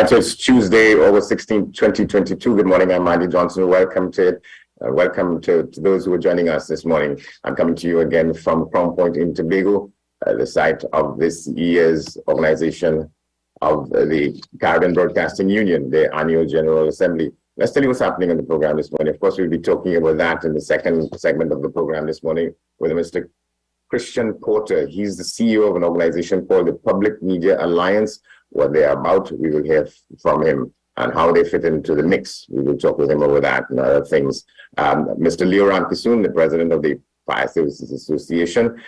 right, so it's Tuesday, August 16, 2022. Good morning, I'm Andy Johnson. Welcome to those who are joining us this morning. I'm coming to you again from Crown Point in Tobago, the site of this year's organization of the Caribbean Broadcasting Union, their annual General Assembly. Let's tell you what's happening on the program this morning. Of course, we'll be talking about that in the second segment of the program this morning with Mr. Christian Porter. He's the CEO of an organization called the Public Media Alliance. What they're about, we will hear from him, and how they fit into the mix. We will talk with him over that and other things. Mr. Leo Ramkisoon, the president of the Fire Services Association,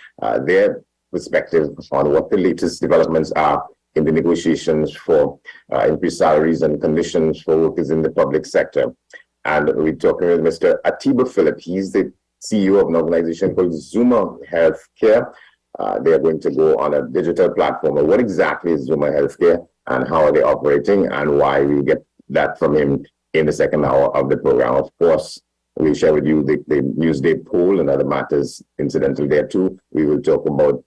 their perspective on what the latest developments are in the negotiations for increased salaries and conditions for workers in the public sector. And we're talking with Mr. Atiba Philip. He's the CEO of an organization called Zuma Healthcare. They are going to go on a digital platform. What exactly is Zuma Healthcare and how are they operating, and why? We get that from him in the second hour of the program. Of course, we'll share with you the Newsday poll and other matters incidental there too. We will talk about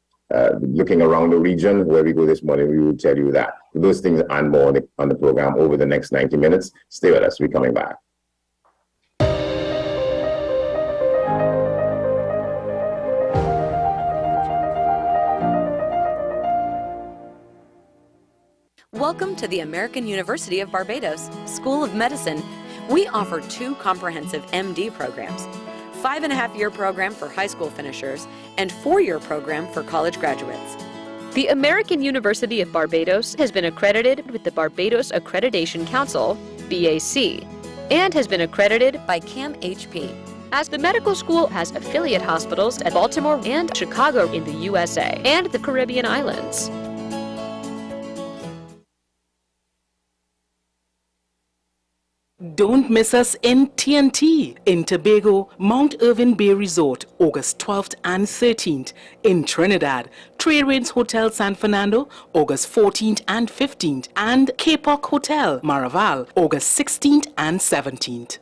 looking around the region where we go this morning. We will tell you that. Those things and more on the program over the next 90 minutes. Stay with us. We're coming back. Welcome to the American University of Barbados School of Medicine. We offer 2 comprehensive MD programs, 5.5-year program for high school finishers, and 4-year program for college graduates. The American University of Barbados has been accredited with the Barbados Accreditation Council, BAC, and has been accredited by CAMHP. As the medical school has affiliate hospitals at Baltimore and Chicago in the USA and the Caribbean islands. Don't miss us in TNT in Tobago, Mount Irving Bay Resort, August 12th and 13th. In Trinidad, Trade Winds Hotel San Fernando, August 14th and 15th. And K-Poc Hotel, Maraval, August 16th and 17th.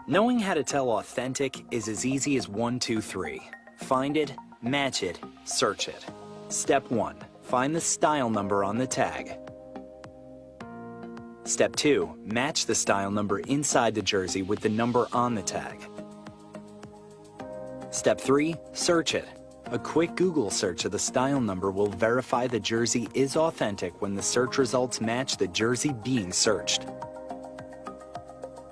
Knowing how to tell authentic is as easy as 1, 2, 3. Find it, match it, search it. Step 1. Find the style number on the tag. Step 2. Match the style number inside the jersey with the number on the tag. Step 3. Search it. A quick Google search of the style number will verify the jersey is authentic when the search results match the jersey being searched.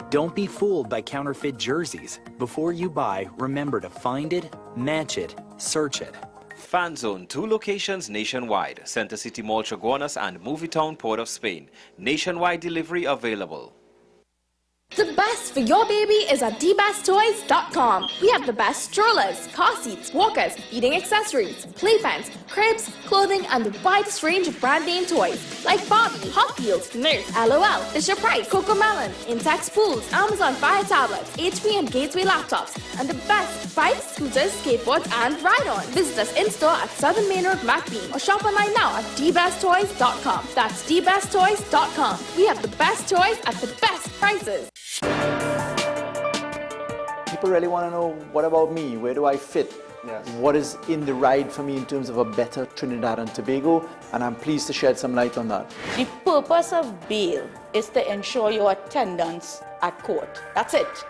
Don't be fooled by counterfeit jerseys. Before you buy, remember to find it, match it, search it. Fan Zone, 2 locations nationwide. Center City Mall, Chaguanas and Movietown, Port of Spain. Nationwide delivery available. The best for your baby is at dbesttoys.com. We have the best strollers, car seats, walkers, feeding accessories, playpens, cribs, clothing, and the widest range of brand name toys like Barbie, Hot Wheels, Nerf, LOL, Fisher-Price, Cocomelon, Intex Pools, Amazon Fire tablets, HP and Gateway laptops, and the best bikes, scooters, skateboards, and ride-on. Visit us in-store at Southern Main Road, MacBean, or shop online now at dbesttoys.com. That's dbesttoys.com. We have the best toys at the best prices. People really want to know, what about me? Where do I fit? Yes. What is in the ride for me in terms of a better Trinidad and Tobago? And I'm pleased to shed some light on that. The purpose of bail is to ensure your attendance at court. That's it.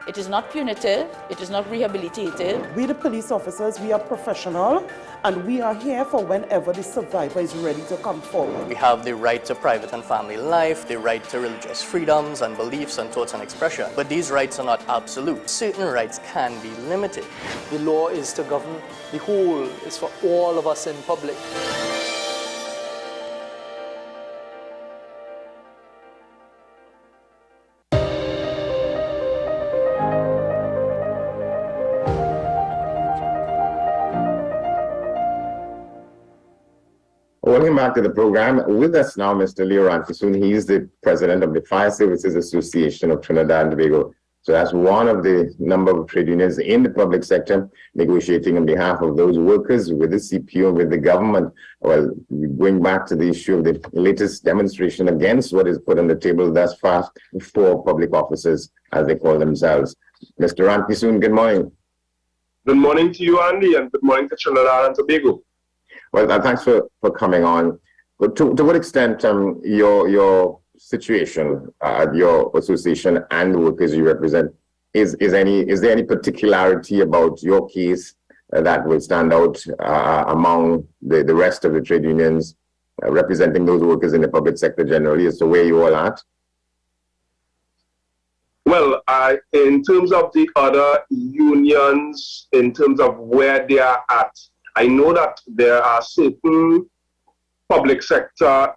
It is not punitive. It is not rehabilitative. We, the police officers, we are professional, and we are here for whenever the survivor is ready to come forward. We have the right to private and family life, the right to religious freedoms and beliefs and thoughts and expression. But these rights are not absolute. Certain rights can be limited. The law is to govern the whole. It's for all of us in public. Welcome back to the program. With us now, Mr. Leo Rankisoon. He is the president of the Fire Services Association of Trinidad and Tobago. So that's one of the number of trade unions in the public sector negotiating on behalf of those workers with the CPO and with the government. Well, going back to the issue of the latest demonstration against what is put on the table thus far for public officers, as they call themselves. Mr. Rankisoon, good morning. Good morning to you, Andy, and good morning to Trinidad and Tobago. Well, thanks for coming on. But to what extent your situation, your association and the workers you represent, is there any particularity about your case that will stand out among the rest of the trade unions representing those workers in the public sector generally as to where you all at? Well, in terms of the other unions, in terms of where they are at, I know that there are certain public sector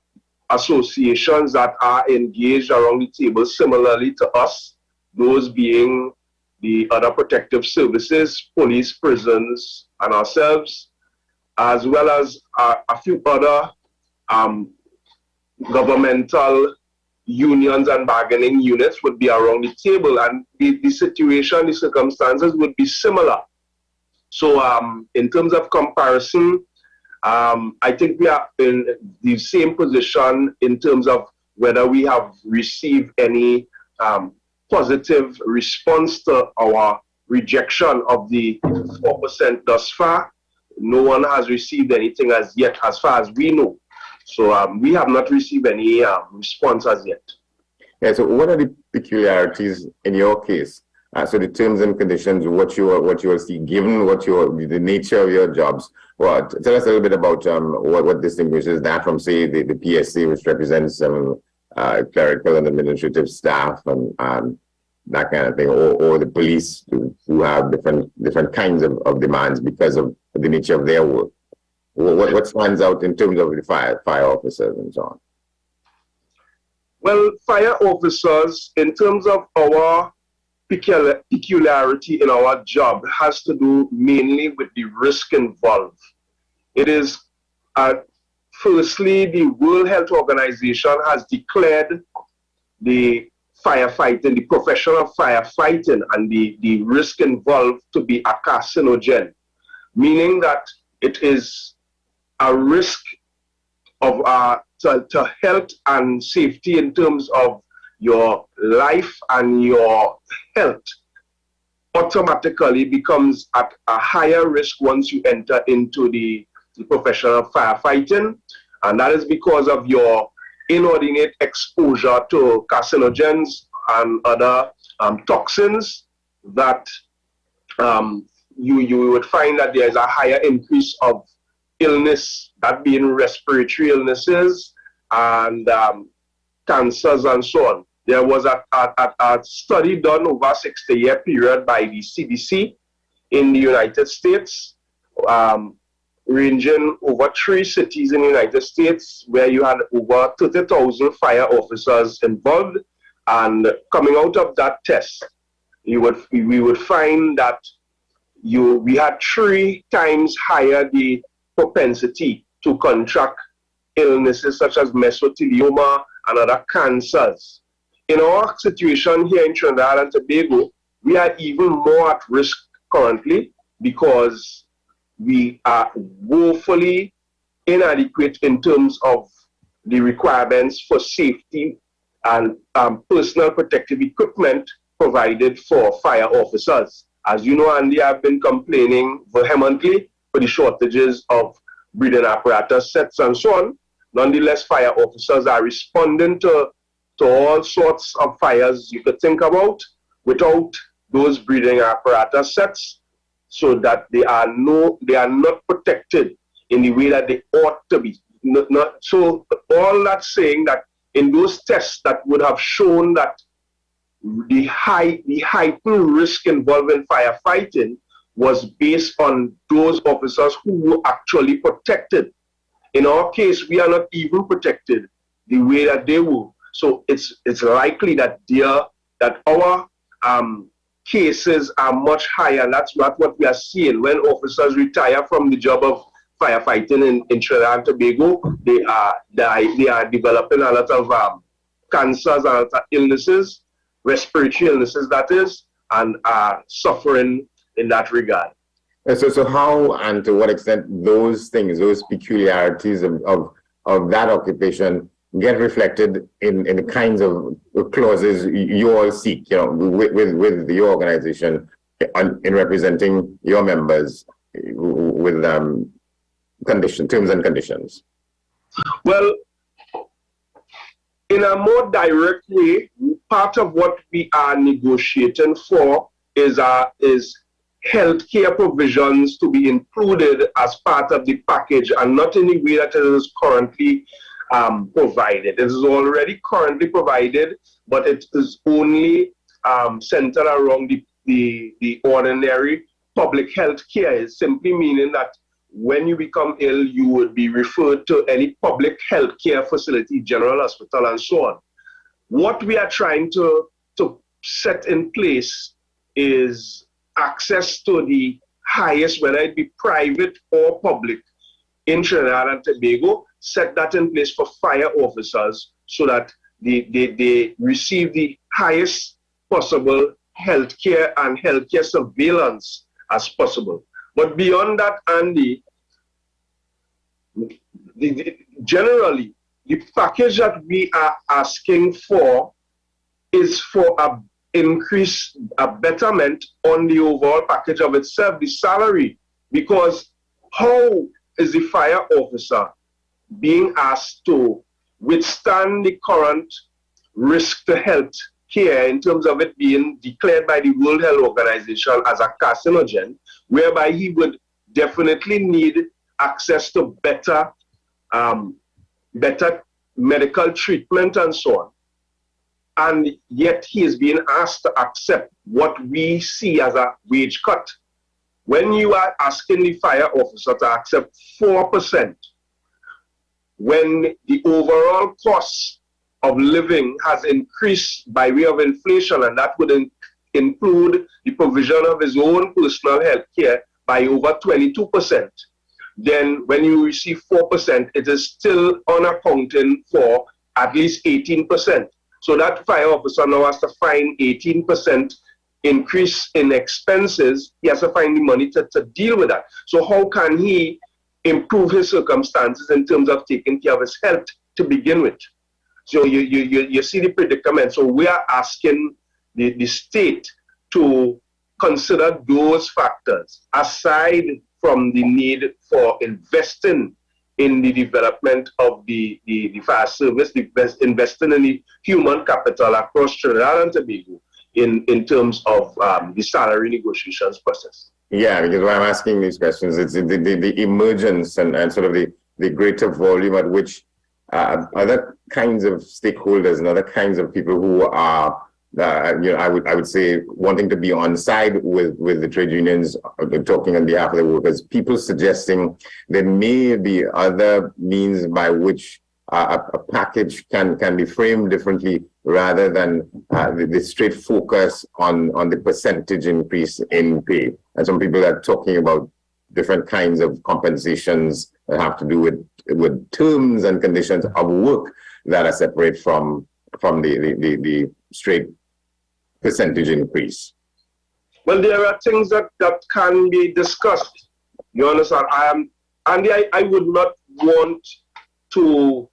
associations that are engaged around the table similarly to us, those being the other protective services, police, prisons, and ourselves, as well as a few other governmental unions and bargaining units would be around the table, and the situation, the circumstances would be similar. So in terms of comparison, I think we are in the same position in terms of whether we have received any positive response to our rejection of the 4% thus far. No one has received anything as yet, as far as we know. So we have not received any response as yet. Yeah, so what are the peculiarities in your case? So the terms and conditions, what you will see, given the nature of your jobs. Well, tell us a little bit about what distinguishes that from, say, the PSA, which represents clerical and administrative staff and that kind of thing, or the police who have different kinds of demands because of the nature of their work. What stands out in terms of the fire officers and so on? Well, fire officers, in terms of our peculiarity in our job, has to do mainly with the risk involved. It is, firstly, the World Health Organization has declared the firefighting, the profession of firefighting, and the risk involved to be a carcinogen, meaning that it is a risk of to health and safety in terms of your life and your health automatically becomes at a higher risk once you enter into the profession of firefighting, and that is because of your inordinate exposure to carcinogens and other toxins that you would find that there is a higher increase of illness, that being respiratory illnesses and cancers and so on. There was a study done over a 60-year period by the CDC in the United States, ranging over 3 cities in the United States, where you had over 30,000 fire officers involved. And coming out of that test, we would find that we had 3 times higher the propensity to contract illnesses such as mesothelioma and other cancers. In our situation here in Trinidad and Tobago, we are even more at risk currently because we are woefully inadequate in terms of the requirements for safety and personal protective equipment provided for fire officers. As you know, Andy, I've been complaining vehemently for the shortages of breathing apparatus sets and so on. Nonetheless, fire officers are responding to all sorts of fires you could think about without those breathing apparatus sets, so that they are not protected in the way that they ought to be. So all that saying that in those tests that would have shown that the heightened risk involved in firefighting was based on those officers who were actually protected. In our case, we are not even protected the way that they were. So it's likely that our cases are much higher. That's what we are seeing when officers retire from the job of firefighting in Trinidad and Tobago. They are developing a lot of cancers and a lot of illnesses, respiratory illnesses that is, and are suffering in that regard. So how and to what extent those things, those peculiarities of that occupation get reflected in the kinds of clauses you all seek, you know, with your organization in representing your members with terms and conditions? Well, in a more direct way, part of what we are negotiating for is healthcare provisions to be included as part of the package, and not in the way that it is currently provided. It is already currently provided, but it is only centered around the ordinary public health care. It's simply meaning that when you become ill, you would be referred to any public health care facility, general hospital, and so on. What we are trying to set in place is access to the highest, whether it be private or public, in Trinidad and Tobago, set that in place for fire officers so that they receive the highest possible healthcare and healthcare surveillance as possible. But beyond that, Andy, generally, the package that we are asking for is for a betterment on the overall package of itself, the salary, because how is the fire officer being asked to withstand the current risk to health care in terms of it being declared by the World Health Organization as a carcinogen, whereby he would definitely need access to better medical treatment and so on. And yet he is being asked to accept what we see as a wage cut. When you are asking the fire officer to accept 4%, when the overall cost of living has increased by way of inflation, and that would include the provision of his own personal health care by over 22%, then when you receive 4%, it is still unaccounting for at least 18%. So that fire officer now has to find 18% increase in expenses. He has to find the money to deal with that. So how can he improve his circumstances in terms of taking care of his health to begin with? So you see the predicament. So we are asking the state to consider those factors aside from the need for investing in the development of the fire service, investing in the human capital across Trinidad and Tobago in terms of the salary negotiations process. Yeah, because why I'm asking these questions, it's the emergence and sort of the greater volume at which other kinds of stakeholders and other kinds of people who are, I would say, wanting to be on side with the trade unions, talking on behalf of the workers, people suggesting there may be other means by which a package can be framed differently rather than the straight focus on the percentage increase in pay. And some people are talking about different kinds of compensations that have to do with terms and conditions of work that are separate from the straight percentage increase. Well, there are things that can be discussed. You understand? I would not want to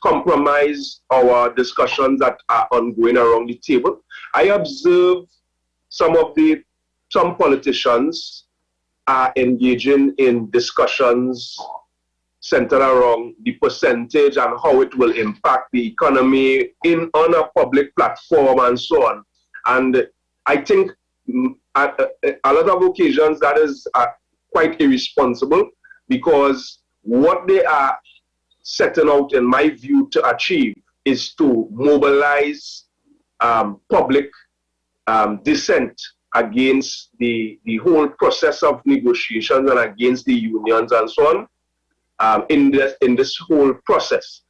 compromise our discussions that are ongoing around the table. I observe some politicians are engaging in discussions centered around the percentage and how it will impact the economy on a public platform and so on. And I think at a lot of occasions that is quite irresponsible, because what they are setting out, in my view, to achieve is to mobilize public dissent against the whole process of negotiations and against the unions and so on. In this whole process,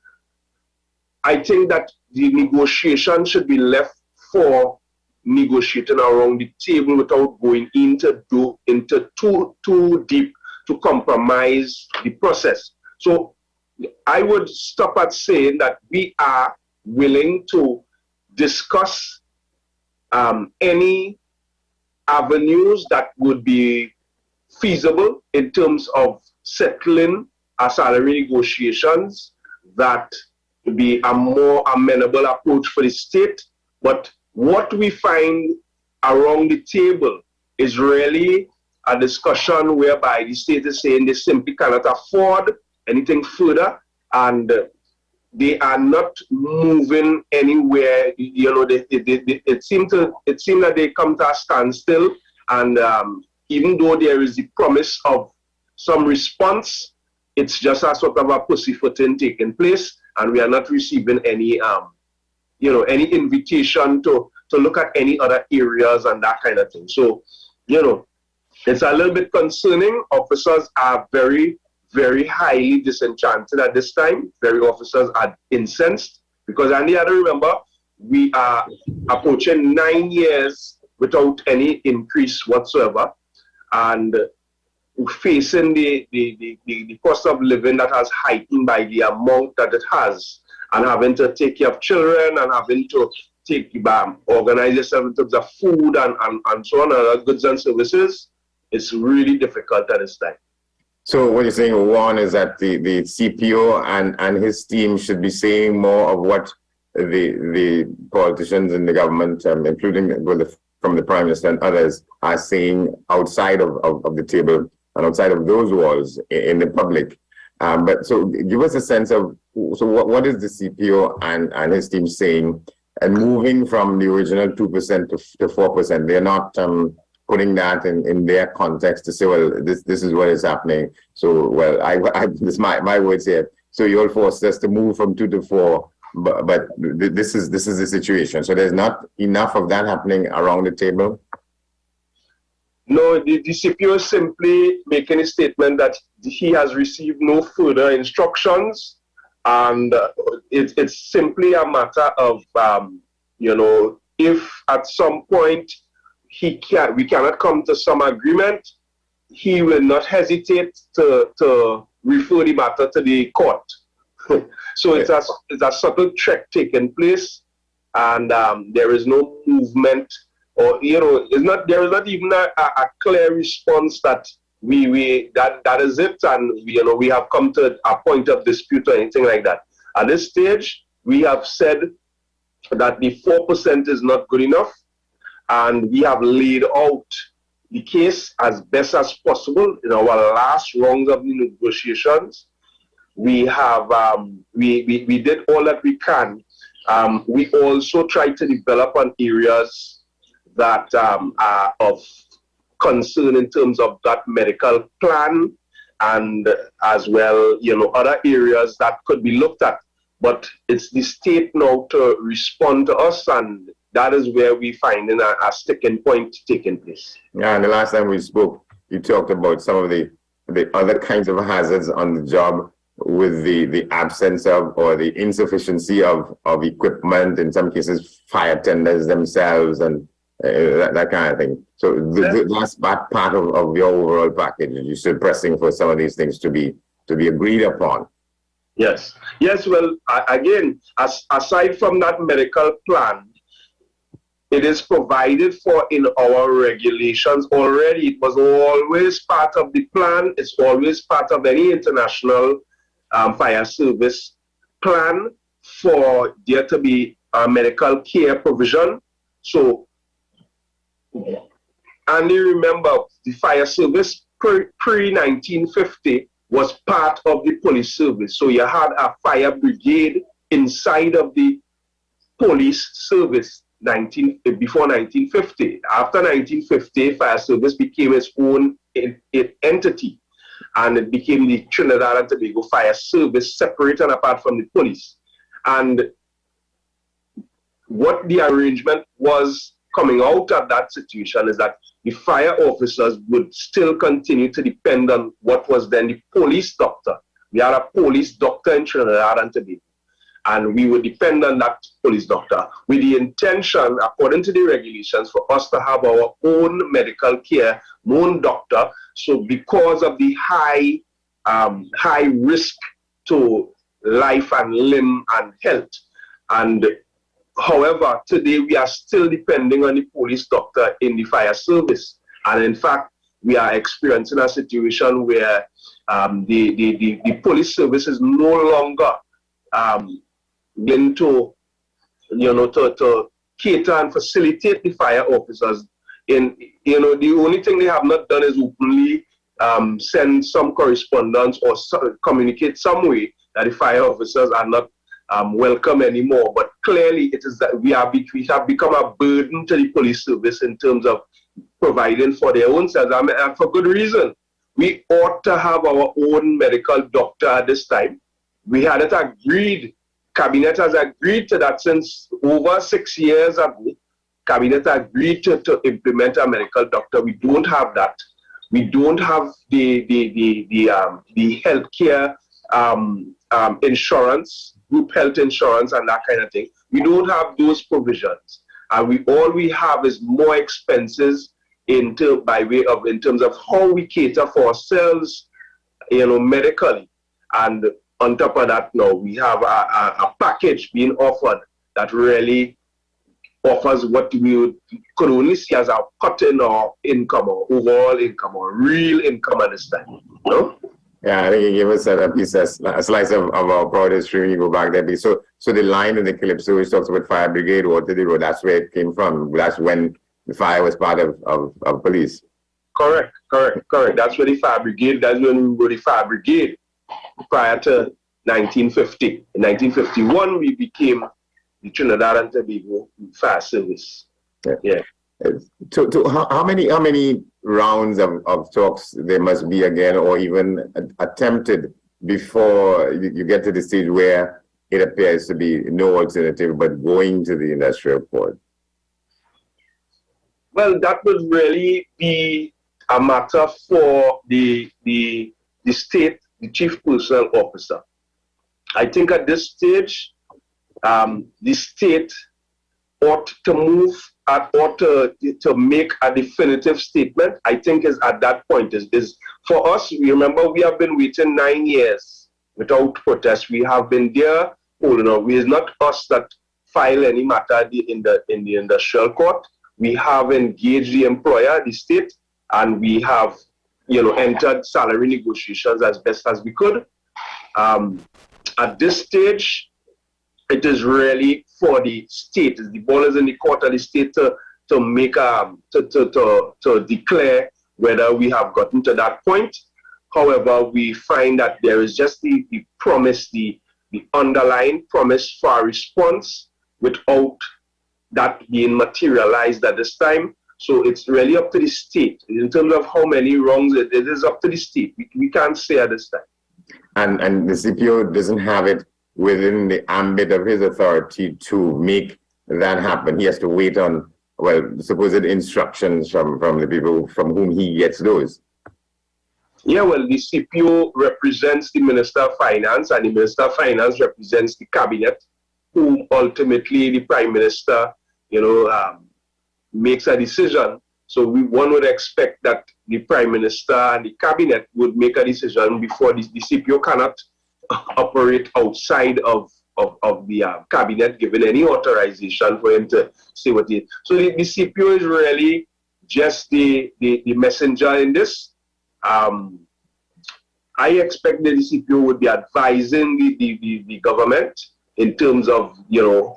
I think that the negotiation should be left for negotiating around the table without going into too deep to compromise the process. So I would stop at saying that we are willing to discuss any avenues that would be feasible in terms of settling our salary negotiations that would be a more amenable approach for the state. But what we find around the table is really a discussion whereby the state is saying they simply cannot afford anything further, and they are not moving anywhere. You know, it seems that they come to a standstill, and even though there is the promise of some response, it's just a sort of a pussyfooting taking place, and we are not receiving any, you know, any invitation to look at any other areas and that kind of thing. So, you know, it's a little bit concerning. Officers are very, very highly disenchanted at this time. Very officers are incensed because, and you have to remember, we are approaching 9 years without any increase whatsoever, and facing the cost of living that has heightened by the amount that it has, and having to take care of children and having to organize yourself in terms of food and so on, other goods and services. It's really difficult at this time. So what you're saying, one, is that the CPO and his team should be saying more of what the politicians in the government, including from the Prime Minister and others, are saying outside of the table and outside of those walls in the public. But so give us a sense of, so what is the CPO and his team saying, and moving from the original 2% to 4%? They're not putting that in their context to say, well, this is what is happening. So, well, this is my words here. So you all forced us to move from 2 to 4, but this is the situation. So there's not enough of that happening around the table. No, the CPO is simply making a statement that he has received no further instructions, and it's simply a matter of, you know, if at some point we cannot come to some agreement, he will not hesitate to refer the matter to the court. So it's a subtle trick taking place, and there is no movement, or, you know, there is not even a clear response that that is it, and you know, we have come to a point of dispute or anything like that. At this stage, we have said that the 4% is not good enough, and we have laid out the case as best as possible in our last rounds of the negotiations. We have we did all that we can. We also tried to develop on areas that are of concern in terms of that medical plan, and as well, you know, other areas that could be looked at. But it's the state now to respond to us, and that is where we find a sticking point taking place. Yeah, and the last time we spoke, you talked about some of the other kinds of hazards on the job, with the absence of or the insufficiency of equipment, in some cases fire tenders themselves, and that kind of thing. So that's part of your overall package. You're still pressing for some of these things to be agreed upon. Yes. Well, again, aside from that medical plan, it is provided for in our regulations already. It was always part of the plan. It's always part of any international fire service plan for there to be a medical care provision. So, and you remember, the fire service pre-1950 was part of the police service. So you had a fire brigade inside of the police service before 1950. After 1950, fire service became its own entity, and it became the Trinidad and Tobago Fire Service, separate and apart from the police. And what the arrangement was coming out of that situation is that the fire officers would still continue to depend on what was then the police doctor. We had a police doctor in Trinidad and Tobago, and we would depend on that police doctor with the intention, according to the regulations, for us to have our own medical care, own doctor, So because of the high risk to life and limb and health. And however, today we are still depending on the police doctor in the fire service. And in fact, we are experiencing a situation where the police service is no longer going to, to cater and facilitate the fire officers. The only thing they have not done is openly send some correspondence or communicate some way that the fire officers are not welcome anymore. But clearly it is that we have become a burden to the police service in terms of providing for their own selves, and for good reason. We ought to have our own medical doctor at this time. We had it agreed, Cabinet has agreed to that since over 6 years ago. Cabinet agreed to implement a medical doctor. We don't have that. We don't have the healthcare insurance, group health insurance, and that kind of thing. We don't have those provisions, and all we have is more expenses in terms of how we cater for ourselves, medically. And on top of that, now we have a package being offered that really offers what we could only see as a cut in our income or overall income or real income at this time. Yeah, I think you gave us a slice of our proud history when you go back there. So the line in the Calypso which talks about fire brigade, Water the Road, that's where it came from. That's when the fire was part of police. Correct. That's where the fire brigade, that's when we were the fire brigade prior to 1950. In 1951, we became the Trinidad and Tobago Fire Service. Yeah. How many rounds of talks there must be again, or even attempted, before you get to the stage where it appears to be no alternative but going to the industrial court? Well, that would really be a matter for the state, the chief personnel officer. I think at this stage, the state ought to move or to make a definitive statement. I think is at that point is for us. We remember we have been waiting 9 years without protest. We have been there holding on. It's not us that file any matter in the industrial court. We have engaged the employer, the state, and we have entered salary negotiations as best as we could. At this stage, it is really for the state. The ball is in the court of the state to make to declare whether we have gotten to that point. However, we find that there is just the promise, the underlying promise for a response without that being materialized at this time. So it's really up to the state. In terms of how many wrongs, it is up to the state. We can't say at this time. And the CPO doesn't have it within the ambit of his authority to make that happen. He has to wait on, supposed instructions from the people from whom he gets those. Yeah, well, the CPO represents the Minister of Finance, and the Minister of Finance represents the Cabinet, whom ultimately the Prime Minister, makes a decision. So one would expect that the Prime Minister and the Cabinet would make a decision before the CPO cannot operate outside of the Cabinet, given any authorization for him to say what he. So the CPO is really just the messenger in this. I expect that the CPO would be advising the government in terms of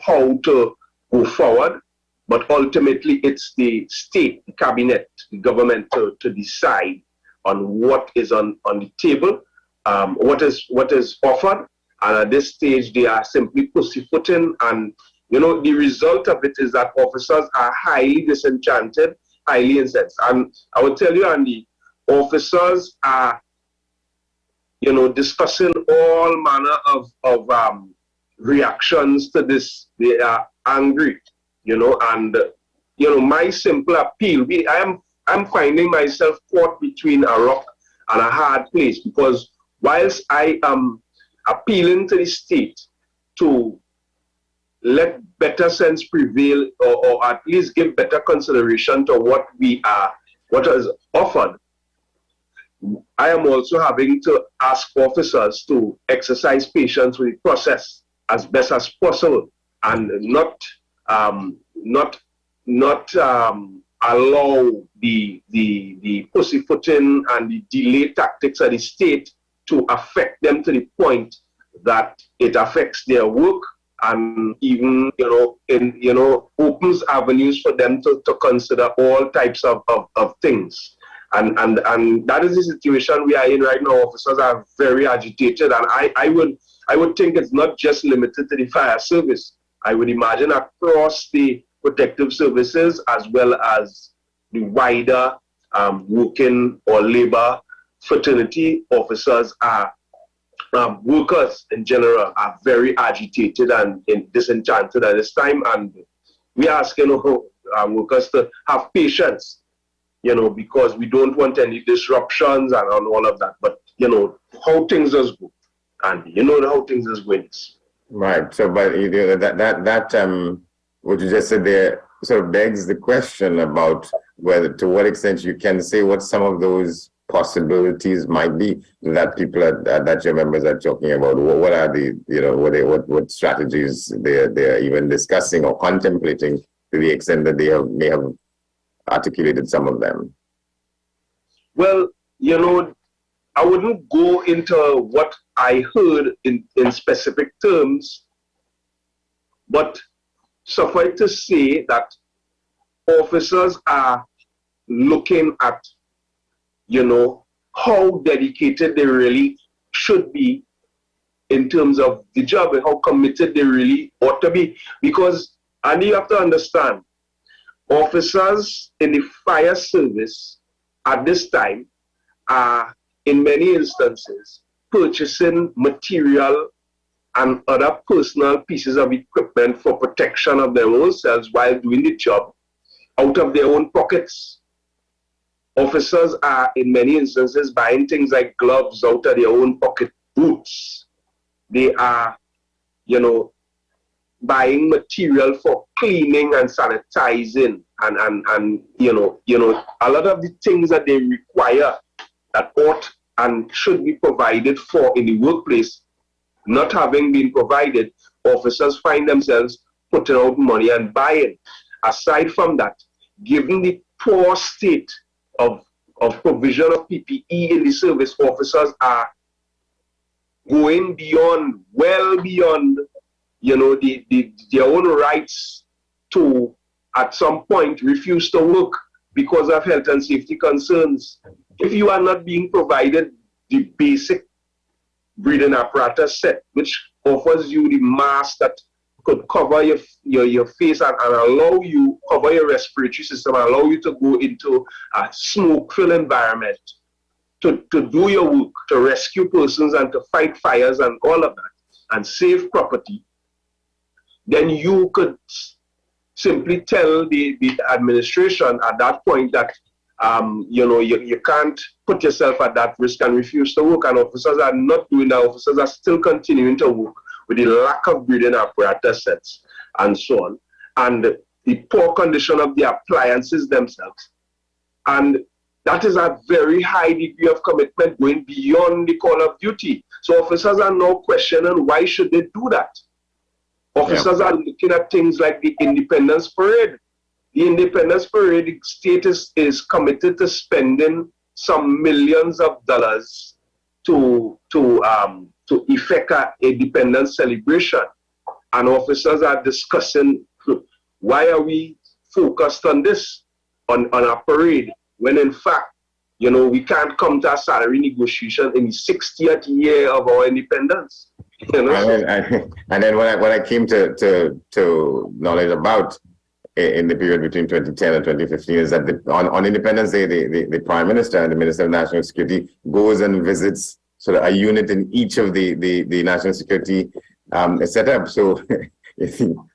how to go forward, but ultimately it's the state, the cabinet, the government to decide on what is on the table, what is offered, and at this stage they are simply pussyfooting, and the result of it is that officers are highly disenchanted, highly incensed, and I will tell you, Andy, officers are discussing all manner of reactions to this. They are angry, and my simple appeal, I'm finding myself caught between a rock and a hard place, because whilst I am appealing to the state to let better sense prevail, or at least give better consideration to what is offered, I am also having to ask officers to exercise patience with the process as best as possible and not allow the pussyfooting and the delay tactics of the state to affect them to the point that it affects their work and even opens avenues for them to consider all types of things. And that is the situation we are in right now. Officers are very agitated, and I would think it's not just limited to the fire service. I would imagine across the protective services as well as the wider working or labor fraternity, officers are workers in general are very agitated and disenchanted at this time, and we are asking workers to have patience. Because we don't want any disruptions and all of that. But, how things is go. And how things is going. Right. So, but what you just said there sort of begs the question about to what extent you can say what some of those possibilities might be that people that your members are talking about. What are the, what strategies they're even discussing or contemplating to the extent that they may have articulated some of them? Well, I wouldn't go into what I heard in specific terms, but suffice to say that officers are looking at, how dedicated they really should be in terms of the job and how committed they really ought to be. Because, and you have to understand, officers in the fire service at this time are, in many instances, purchasing material and other personal pieces of equipment for protection of their own selves while doing the job out of their own pockets. Officers are, in many instances, buying things like gloves out of their own pocket, boots. They are, buying material for cleaning and sanitizing and a lot of the things that they require that ought and should be provided for in the workplace, not having been provided, officers find themselves putting out money and buying. Aside from that, given the poor state of provision of PPE in the service, officers are going beyond, well beyond, their own rights to, at some point, refuse to work because of health and safety concerns. If you are not being provided the basic breathing apparatus set, which offers you the mask that could cover your face and allow you, cover your respiratory system, and allow you to go into a smoke-filled environment, to do your work, to rescue persons and to fight fires and all of that, and save property, then you could simply tell the administration at that point that you can't put yourself at that risk and refuse to work. And officers are not doing that. Officers are still continuing to work with the lack of breathing apparatus sets and so on, and the poor condition of the appliances themselves. And that is a very high degree of commitment going beyond the call of duty. So officers are now questioning why should they do that. Officers are looking at things like the Independence Parade. The Independence Parade, the state is committed to spending some millions of dollars to effect a independence celebration. And officers are discussing, why are we focused on this, on a parade, when in fact, we can't come to a salary negotiation in the 60th year of our independence. And then what I came to knowledge about in the period between 2010 and 2015 is that on Independence Day, the Prime Minister and the Minister of National Security goes and visits sort of a unit in each of the national security setup. So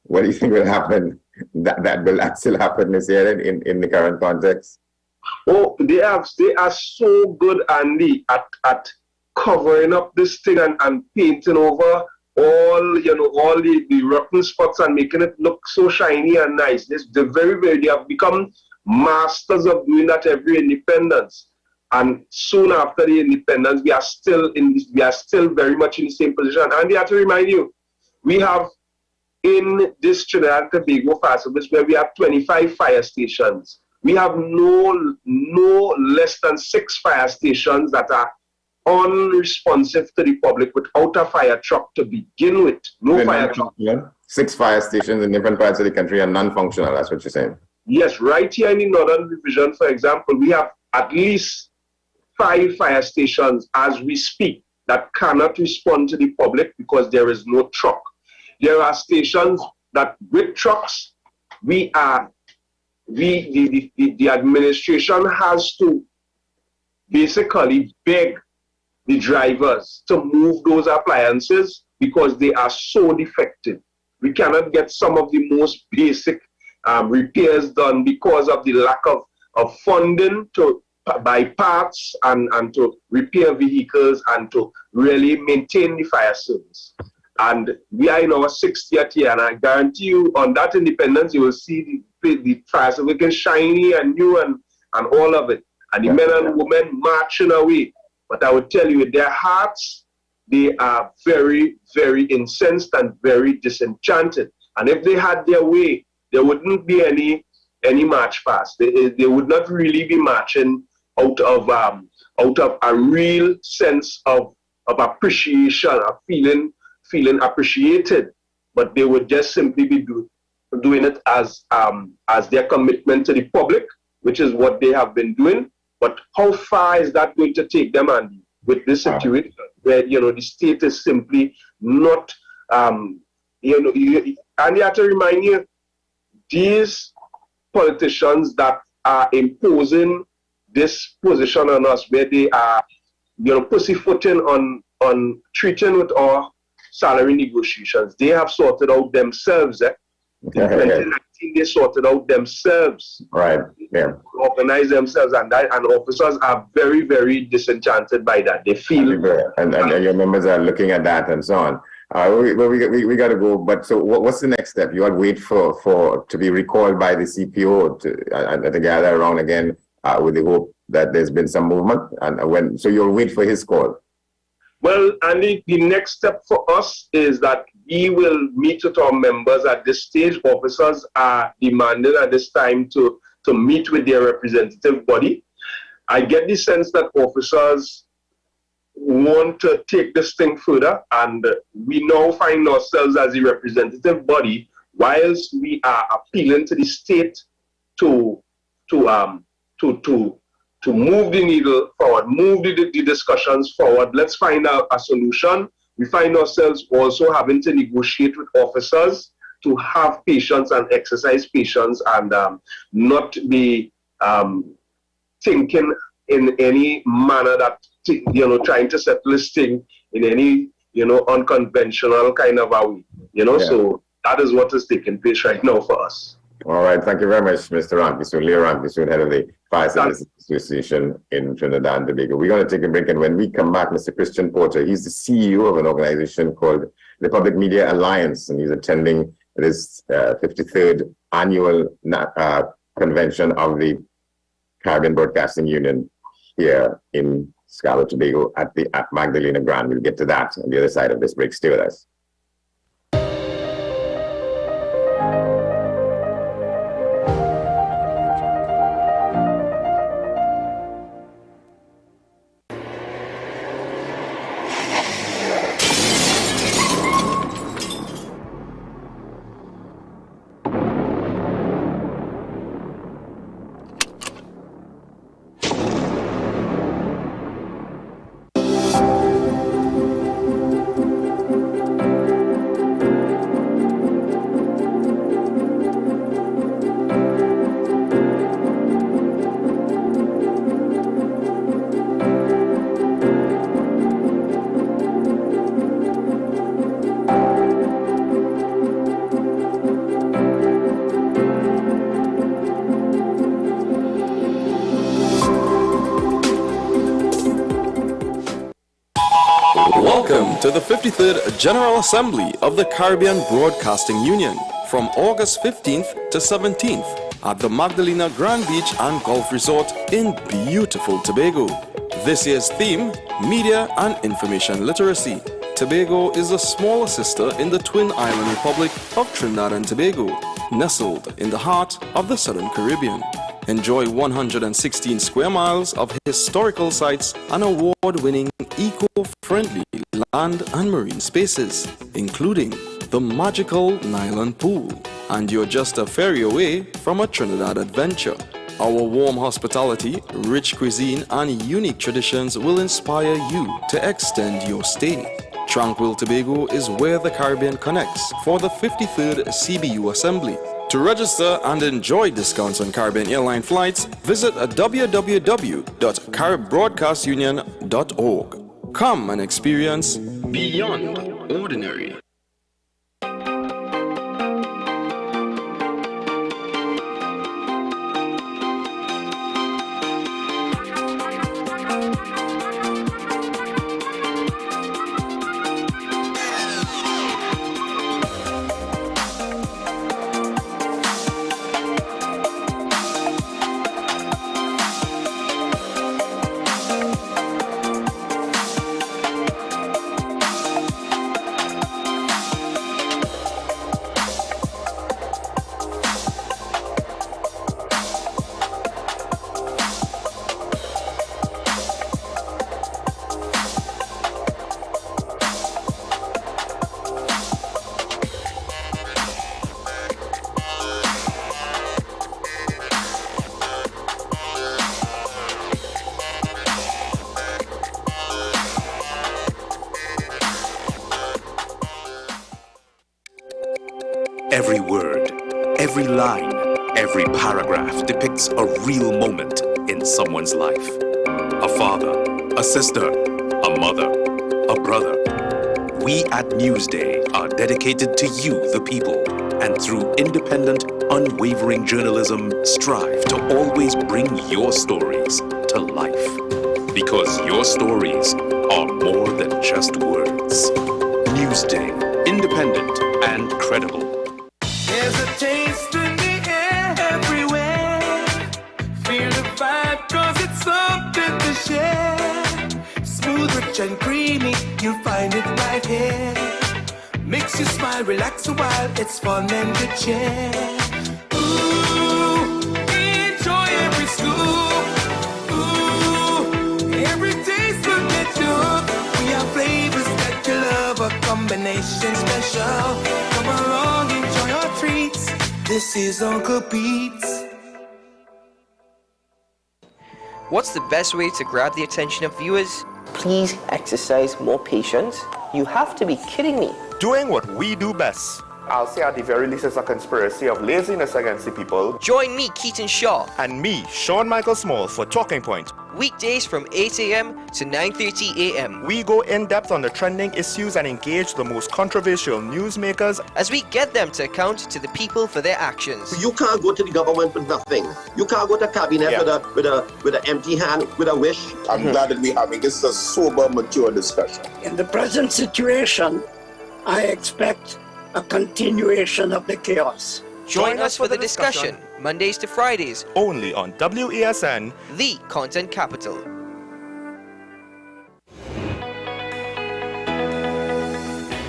what do you think will happen? That will still happen this year in the current context? Oh, they are so good, Andy, at covering up this thing and painting over all the rotten spots and making it look so shiny and nice. They have become masters of doing that every independence. And soon after the independence, we are still very much in the same position. And I have to remind you, we have in this Trinidad and Tobago fire service where we have 25 fire stations. We have no less than 6 fire stations that are unresponsive to the public without a fire truck to begin with. No fire truck. 6 fire stations in different parts of the country are non-functional, that's what you're saying? Yes, right here in the Northern Division, for example, we have at least 5 fire stations as we speak that cannot respond to the public because there is no truck. There are stations that with trucks, the administration has to basically beg the drivers to move those appliances because they are so defective. We cannot get some of the most basic repairs done because of the lack of funding to buy parts and to repair vehicles and to really maintain the fire service. And we are in our 60th year, and I guarantee you on that independence, you will see the fire service looking shiny and new and all of it. And the men and women marching away. But I would tell you, in their hearts, they are very, very incensed and very disenchanted. And if they had their way, there wouldn't be any march past. They would not really be marching out of a real sense of appreciation, of feeling appreciated. But they would just simply be doing it as their commitment to the public, which is what they have been doing. But how far is that going to take them, Andy, with this situation where, the state is simply not, and you have to remind you, these politicians that are imposing this position on us, where they are, pussyfooting on treating with our salary negotiations, they have sorted out themselves. In 2019, they sorted out themselves. Right. Yeah. Organize themselves, and officers are very, very disenchanted by that. They feel and your members are looking at that and so on. We got to go. But so, what's the next step? You would wait for to be recalled by the CPO to gather around again with the hope that there's been some movement, and so you'll wait for his call. Well, Andy, the next step for us is that we will meet with our members at this stage. Officers are demanded at this time to meet with their representative body. I get the sense that officers want to take this thing further, and we now find ourselves as a representative body, whilst we are appealing to the state to move the needle forward, move the discussions forward. Let's find out a solution. We find ourselves also having to negotiate with officers to have patience and exercise patience and not be thinking in any manner that, trying to settle this thing in any, unconventional kind of a way, So that is what is taking place right now for us. All right. Thank you very much, Mr. Ramkisoon, Leo Ramkisoon, head of the Fire Service Association in Trinidad and Tobago. We're going to take a break, and when we come back, Mr. Christian Porter, he's the CEO of an organization called the Public Media Alliance, and he's attending this 53rd annual convention of the Caribbean Broadcasting Union here in Scarborough, Tobago at Magdalena Grand. We'll get to that on the other side of this break. Stay with us. Welcome to the 53rd General Assembly of the Caribbean Broadcasting Union from August 15th to 17th at the Magdalena Grand Beach and Golf Resort in beautiful Tobago. This year's theme, Media and Information Literacy. Tobago is a smaller sister in the twin island republic of Trinidad and Tobago, nestled in the heart of the Southern Caribbean. Enjoy 116 square miles of historical sites and award-winning eco-friendly land and marine spaces, including the magical Nylon Pool. And you're just a ferry away from a Trinidad adventure. Our warm hospitality, rich cuisine, and unique traditions will inspire you to extend your stay. Tranquil Tobago is where the Caribbean connects for the 53rd CBU Assembly. To register and enjoy discounts on Caribbean airline flights, visit www.caribbroadcastunion.org. Come and experience beyond ordinary. Every word, every line, every paragraph depicts a real moment in someone's life. A father, a sister, a mother, a brother. We at Newsday are dedicated to you, the people, and through independent, unwavering journalism, strive to always bring your stories to life. Because your stories are more than just words. Newsday, independent and credible. There's a taste in the air everywhere. Feel the vibe cause it's something to share. Smooth, rich and creamy, you'll find it right here. Makes you smile, relax a while, it's fun and good cheer. Ooh, enjoy every scoop. Ooh, every taste will get you hooked. We have flavors that you love, a combination special. Come along, enjoy your treats. This is Uncle Pete's. What's the best way to grab the attention of viewers? Please exercise more patience. You have to be kidding me. Doing what we do best. I'll say at the very least it's a conspiracy of laziness against the people. Join me, Keaton Shaw. And me, Sean Michael Small, for Talking Point. Weekdays from 8 a.m. to 9:30 a.m. We go in-depth on the trending issues and engage the most controversial newsmakers as we get them to account to the people for their actions. You can't go to the government with nothing. You can't go to cabinet with an empty hand, with a wish. I'm glad that we're having this a sober, mature discussion. In the present situation, I expect a continuation of the chaos. Join us for the discussion, Mondays to Fridays, only on WESN, the content capital.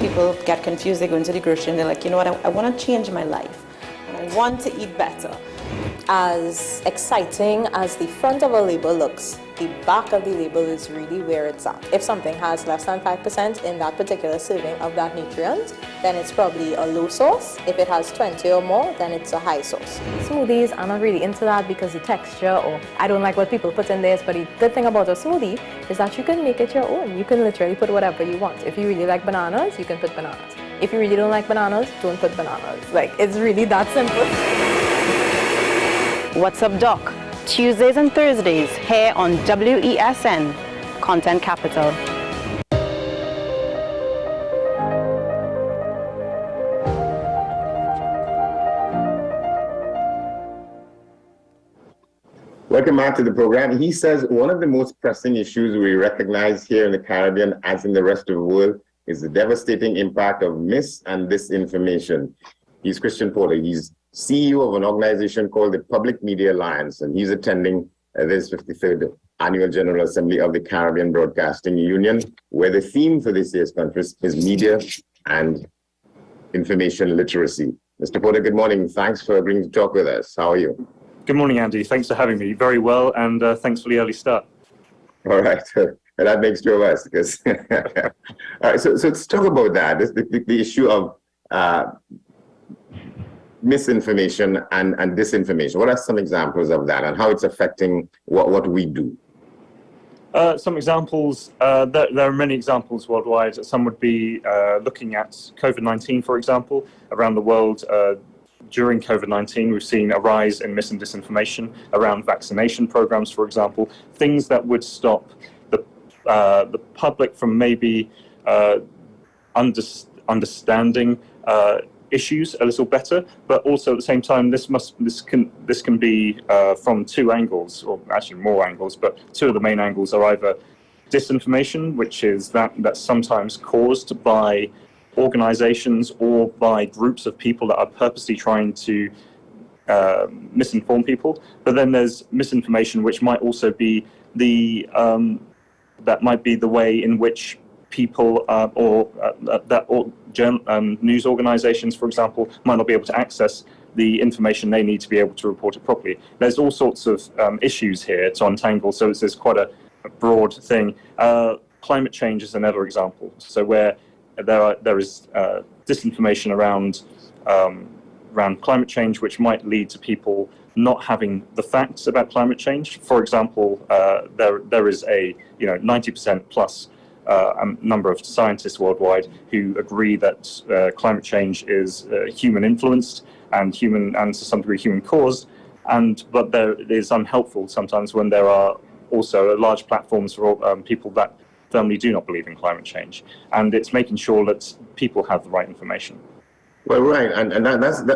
People get confused, they go into the grocery and they're like, you know what, I want to change my life. And I want to eat better. As exciting as the front of a label looks, the back of the label is really where it's at. If something has less than 5% in that particular serving of that nutrient, then it's probably a low source. If it has 20 or more, then it's a high source. Smoothies, I'm not really into that because the texture, or I don't like what people put in theirs, but the good thing about a smoothie is that you can make it your own. You can literally put whatever you want. If you really like bananas, you can put bananas. If you really don't like bananas, don't put bananas. Like, it's really that simple. What's up, Doc? Tuesdays and Thursdays here on WESN, Content Capital. Welcome back to the program. He says one of the most pressing issues we recognize here in the Caribbean, as in the rest of the world, is the devastating impact of mis- and disinformation. He's Christian Porter. He's CEO of an organization called the Public Media Alliance, and he's attending this 53rd Annual General Assembly of the Caribbean Broadcasting Union, where the theme for this year's conference is media and information literacy. Mr. Porter, good morning. Thanks for agreeing to talk with us. How are you? Good morning, Andy. Thanks for having me. Very well, and thanks for the early start. All right. That makes two of us. Because all right, so let's talk about that. The issue of misinformation and disinformation. What are some examples of that and how it's affecting what we do? Some examples, there are many examples worldwide. Some would be looking at COVID-19, for example. Around the world, during COVID-19, we've seen a rise in mis and disinformation around vaccination programs, for example, things that would stop the public from maybe understanding issues a little better, but also at the same time, this can be from two angles, or actually more angles, but two of the main angles are either disinformation, which is that's sometimes caused by organizations or by groups of people that are purposely trying to misinform people. But then there's misinformation, which might also be the way in which people news organizations, for example, might not be able to access the information they need to be able to report it properly. There's all sorts of issues here to untangle, so it's quite a broad thing. Climate change is another example. So where there is disinformation around climate change, which might lead to people not having the facts about climate change. For example, there is a 90% plus number of scientists worldwide who agree that climate change is human influenced and to some degree human caused, but it is unhelpful sometimes when there are also large platforms for people that firmly do not believe in climate change, and it's making sure that people have the right information. Well, right, and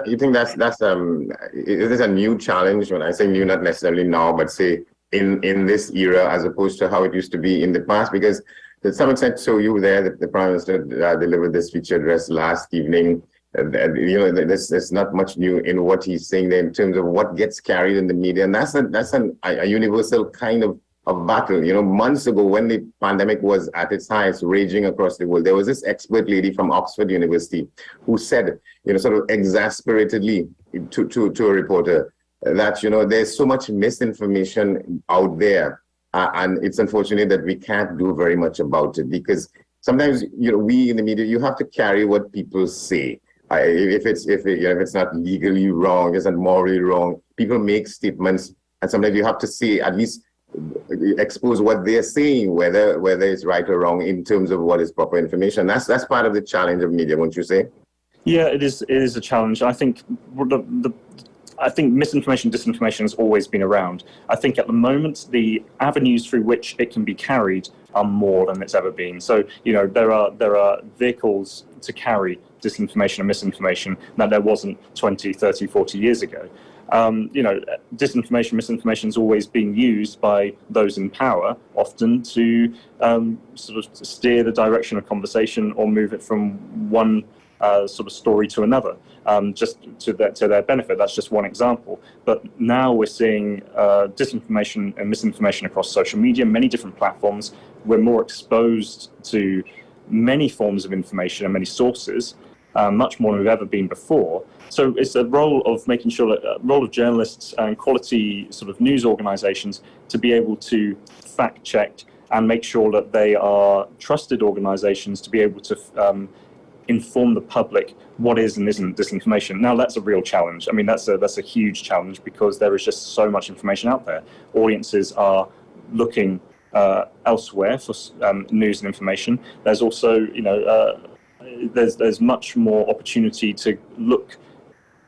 you think that's it is a new challenge. When I say new, not necessarily now, but say in this era as opposed to how it used to be in the past, because to some extent, so you were there, the Prime Minister delivered this feature address last evening. There's not much new in what he's saying there in terms of what gets carried in the media, and that's a universal kind of battle. Months ago, when the pandemic was at its highest, raging across the world, there was this expert lady from Oxford University who said, sort of exasperatedly to a reporter that, there's so much misinformation out there. And it's unfortunate that we can't do very much about it, because sometimes, we in the media, you have to carry what people say. If it's not legally wrong, it's not morally wrong, people make statements, and sometimes you have to say, at least expose what they're saying, whether it's right or wrong in terms of what is proper information. That's part of the challenge of media, won't you say? Yeah, it is a challenge. I think I think misinformation, disinformation has always been around. I think at the moment, the avenues through which it can be carried are more than it's ever been. So, there are vehicles to carry disinformation and misinformation that there wasn't 20, 30, 40 years ago. Disinformation, misinformation has always been used by those in power, often to sort of steer the direction of conversation or move it from one sort of story to another, just to their benefit. That's just one example. But now we're seeing disinformation and misinformation across social media, many different platforms. We're more exposed to many forms of information and many sources, much more than we've ever been before. So it's a role of making sure that role of journalists and quality sort of news organizations to be able to fact check and make sure that they are trusted organizations to be able to inform the public what is and isn't disinformation. Now, that's a real challenge. I mean, that's a huge challenge, because there is just so much information out there. Audiences are looking elsewhere for news and information. There's also, there's much more opportunity to look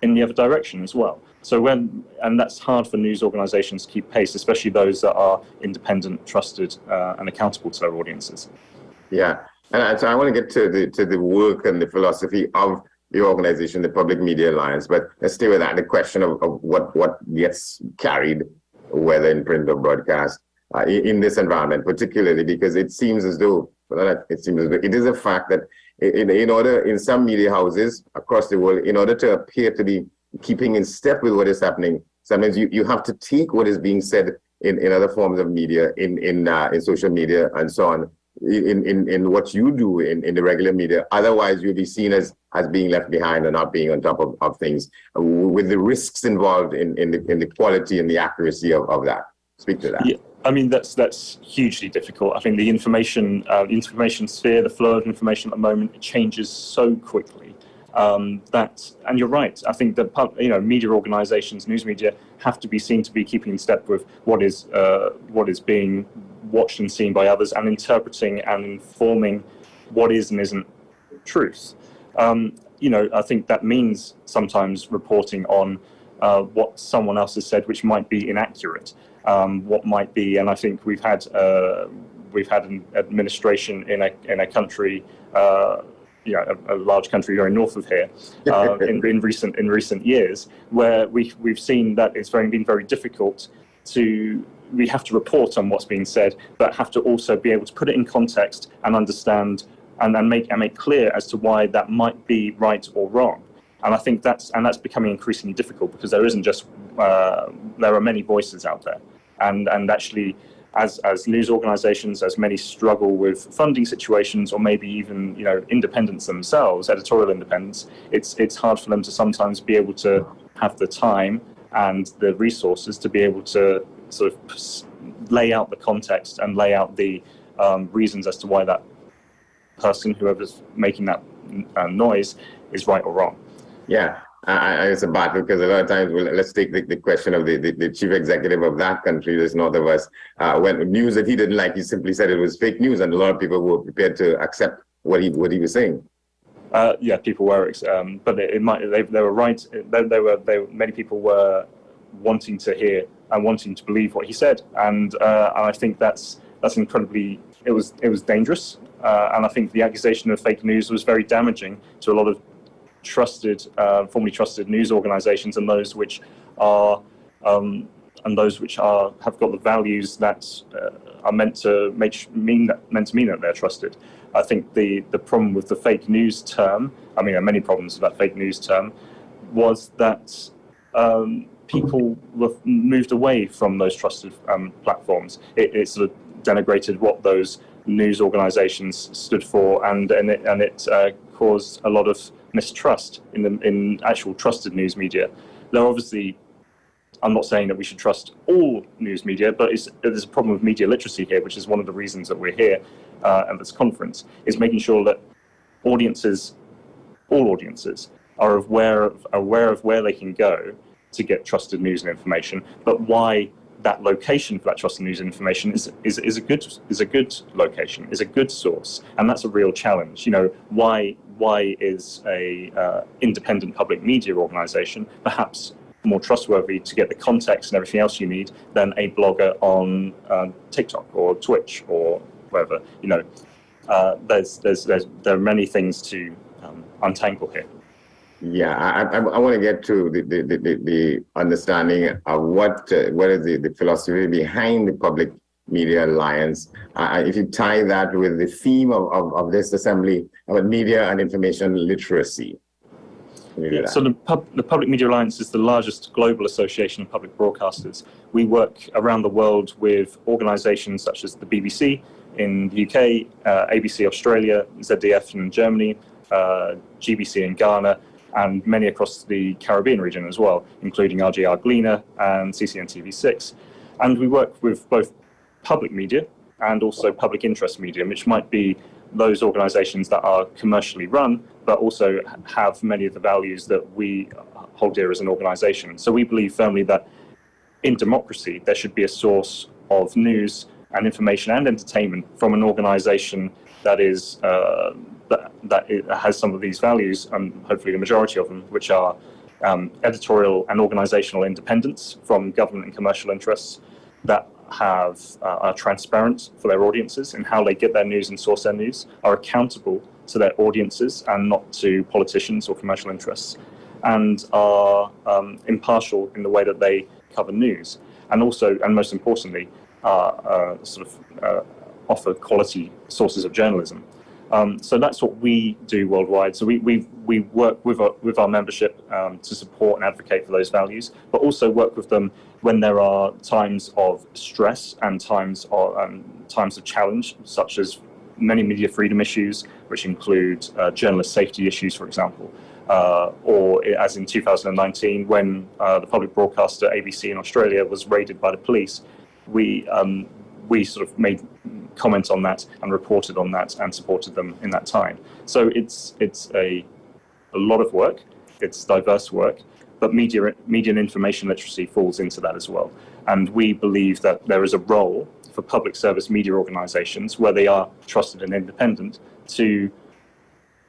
in the other direction as well. So and that's hard for news organizations to keep pace, especially those that are independent, trusted, and accountable to their audiences. Yeah. And so I want to get to the work and the philosophy of the organization, the Public Media Alliance, but let's stay with that, the question of what gets carried, whether in print or broadcast, in this environment, particularly because it seems as though it is a fact that in some media houses across the world, in order to appear to be keeping in step with what is happening. Sometimes you have to take what is being said in other forms of media, in social media and so on, in what you do in the regular media. Otherwise, you'll be seen as being left behind or not being on top of things, with the risks involved in the quality and the accuracy of that. Speak to that. Yeah. I mean, that's hugely difficult. I think the information sphere, the flow of information at the moment, it changes so quickly. And you're right. I think that media organisations, news media, have to be seen to be keeping in step with what is being watched and seen by others, and interpreting and informing what is and isn't truth. I think that means sometimes reporting on what someone else has said, which might be inaccurate. What might be, and I think we've had an administration in a country, a large country very north of here, in recent years, where we've seen that it's been very difficult to. We have to report on what's being said, but have to also be able to put it in context and understand and make clear as to why that might be right or wrong. And I think that's becoming increasingly difficult, because there isn't just there are many voices out there, and actually, as news organisations, as many struggle with funding situations, or maybe even independence themselves, editorial independence, it's hard for them to sometimes be able to have the time and the resources to be able to sort of lay out the context and lay out the reasons as to why that person, whoever's making that noise, is right or wrong. Yeah, it's a battle, because a lot of times, let's take the question of the chief executive of that country, this north of us, when news that he didn't like, he simply said it was fake news, and a lot of people were prepared to accept what he was saying. Yeah, people were, but they were right. Many people were wanting to hear and wanting to believe what he said, and I think that's incredibly. It was dangerous, and I think the accusation of fake news was very damaging to a lot of formerly trusted news organisations, and those which are have got the values that are meant to mean that they're trusted. I think the problem with the fake news term, I mean, there are many problems with that fake news term, was that people were moved away from those trusted platforms. It sort of denigrated what those news organisations stood for, and it caused a lot of mistrust in actual trusted news media. There obviously, I'm not saying that we should trust all news media, but there's a problem with media literacy here, which is one of the reasons that we're here at this conference, is making sure that all audiences are aware of where they can go to get trusted news and information, but why that location for that trusted news and information is a good location, is a good source, and that's a real challenge. Why is a independent public media organisation perhaps more trustworthy to get the context and everything else you need than a blogger on TikTok or Twitch or wherever? There are many things to untangle here. Yeah, I want to get to the understanding of what is the philosophy behind the Public Media Alliance. If you tie that with the theme of this assembly about media and information literacy. Yeah, so the Public Media Alliance is the largest global association of public broadcasters. We work around the world with organisations such as the BBC in the UK, ABC Australia, ZDF in Germany, GBC in Ghana, and many across the Caribbean region as well, including RJR Gleaner and CCNTV6. And we work with both public media and also public interest media, which might be those organisations that are commercially run, but also have many of the values that we hold dear as an organisation. So we believe firmly that in democracy, there should be a source of news and information and entertainment from an organisation that is that has some of these values, and hopefully the majority of them, which are editorial and organisational independence from government and commercial interests, that are transparent for their audiences in how they get their news and source their news, are accountable to their audiences and not to politicians or commercial interests, and are impartial in the way that they cover news, and also, and most importantly, offer quality sources of journalism. So that's what we do worldwide. So we work with our membership to support and advocate for those values, but also work with them when there are times of stress and times of challenge, such as many media freedom issues, which include journalist safety issues, for example, or as in 2019, when the public broadcaster ABC in Australia was raided by the police, we sort of made comment on that and reported on that and supported them in that time. So it's a lot of work, it's diverse work, but media and information literacy falls into that as well. And we believe that there is a role for public service media organizations where they are trusted and independent to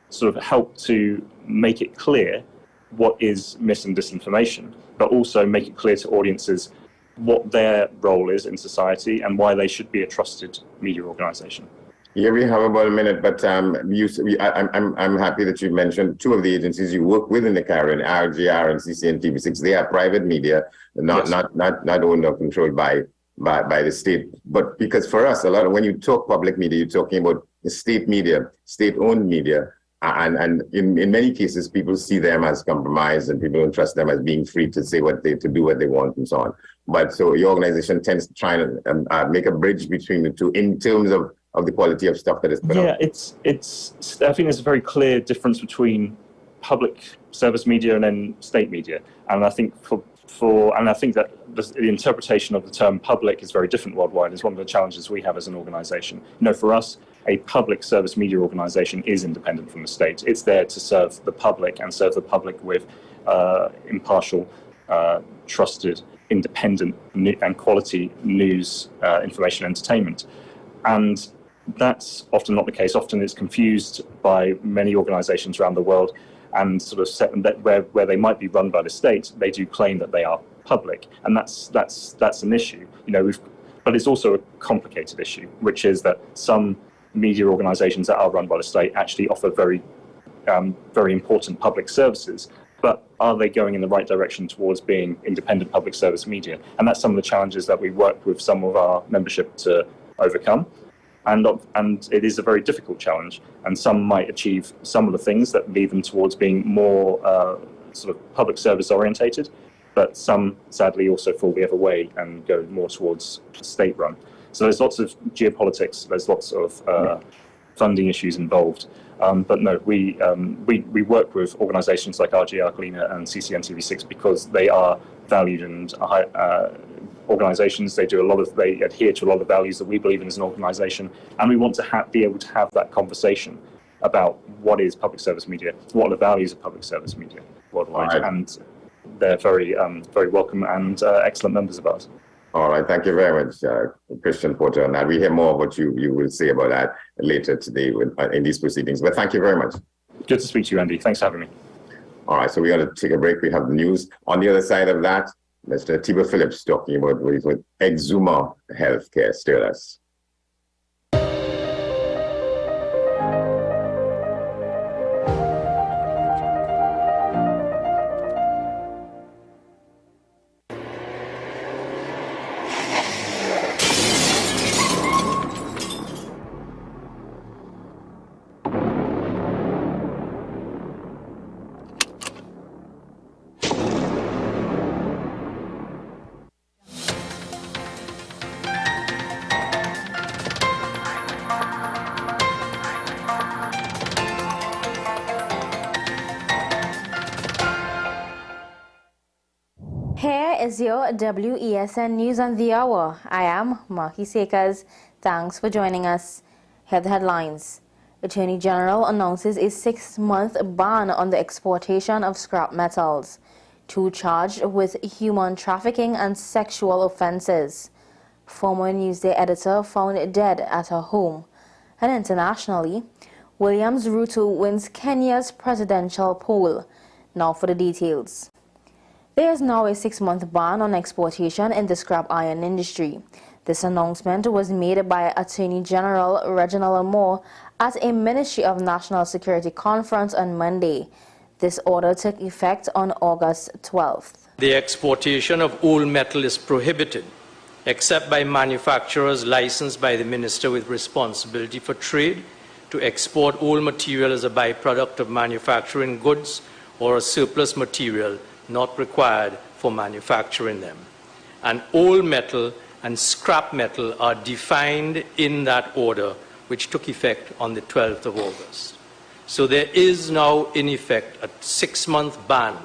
sort of help to make it clear what is mis and disinformation, but also make it clear to audiences what their role is in society and why they should be a trusted media organization. Yeah, we have about a minute, but I'm happy that you mentioned two of the agencies you work with in the Caribbean, RGR and CCNTV6. They are private media, not owned or controlled by the state. But because for us, a lot of when you talk public media, you're talking about the state media, state-owned media, and in many cases, people see them as compromised, and people don't trust them as being free to say to do what they want and so on. But so your organization tends to try and make a bridge between the two in terms of the quality of stuff that is put out. Yeah, I think there's a very clear difference between public service media and then state media, and I think I think that the interpretation of the term public is very different worldwide. It's one of the challenges we have as an organization. For us, a public service media organization is independent from the state. It's there to serve the public and serve the public with impartial, trusted, independent and quality news, information, entertainment. And that's often not the case. Often it's confused by many organizations around the world, and sort of set them that where they might be run by the state, they do claim that they are public, and that's an issue. But it's also a complicated issue, which is that some media organizations that are run by the state actually offer very important public services. But are they going in the right direction towards being independent public service media? And that's some of the challenges that we work with some of our membership to overcome. And it is a very difficult challenge. And some might achieve some of the things that lead them towards being more sort of public service orientated, but some sadly also fall the other way and go more towards state run. So there's lots of geopolitics, there's lots of funding issues involved. But no, we work with organizations like RGR, Galena and CCNTV6 because they are valued and organizations. They adhere to a lot of the values that we believe in as an organization. And we want to be able to have that conversation about what is public service media, what are the values of public service media worldwide. Right. And they're very welcome and excellent members of ours. All right, thank you very much, Christian Porter, on that. We hear more of what you will say about that later today in these proceedings. But thank you very much. Good to speak to you, Andy. Thanks for having me. All right, so we're going to take a break. We have the news. On the other side of that, Mr. Tiber Phillips talking about what he's with Exuma Healthcare. Stay with us. Here is your WESN News on the Hour. I am Marky Sakers. Thanks for joining us. Here are the headlines. Attorney General announces a 6-month ban on the exportation of scrap metals. 2 charged with human trafficking and sexual offences. Former Newsday editor found dead at her home. And internationally, Williams Ruto wins Kenya's presidential poll. Now for the details. There is now a 6-month ban on exportation in the scrap iron industry. This announcement was made by Attorney General Reginald Moore at a Ministry of National Security conference on Monday. This order took effect on August 12th. The exportation of old metal is prohibited, except by manufacturers licensed by the Minister with responsibility for trade to export all material as a byproduct of manufacturing goods or a surplus material not required for manufacturing them. And all metal and scrap metal are defined in that order, which took effect on the 12th of August. So there is now, in effect, a 6-month ban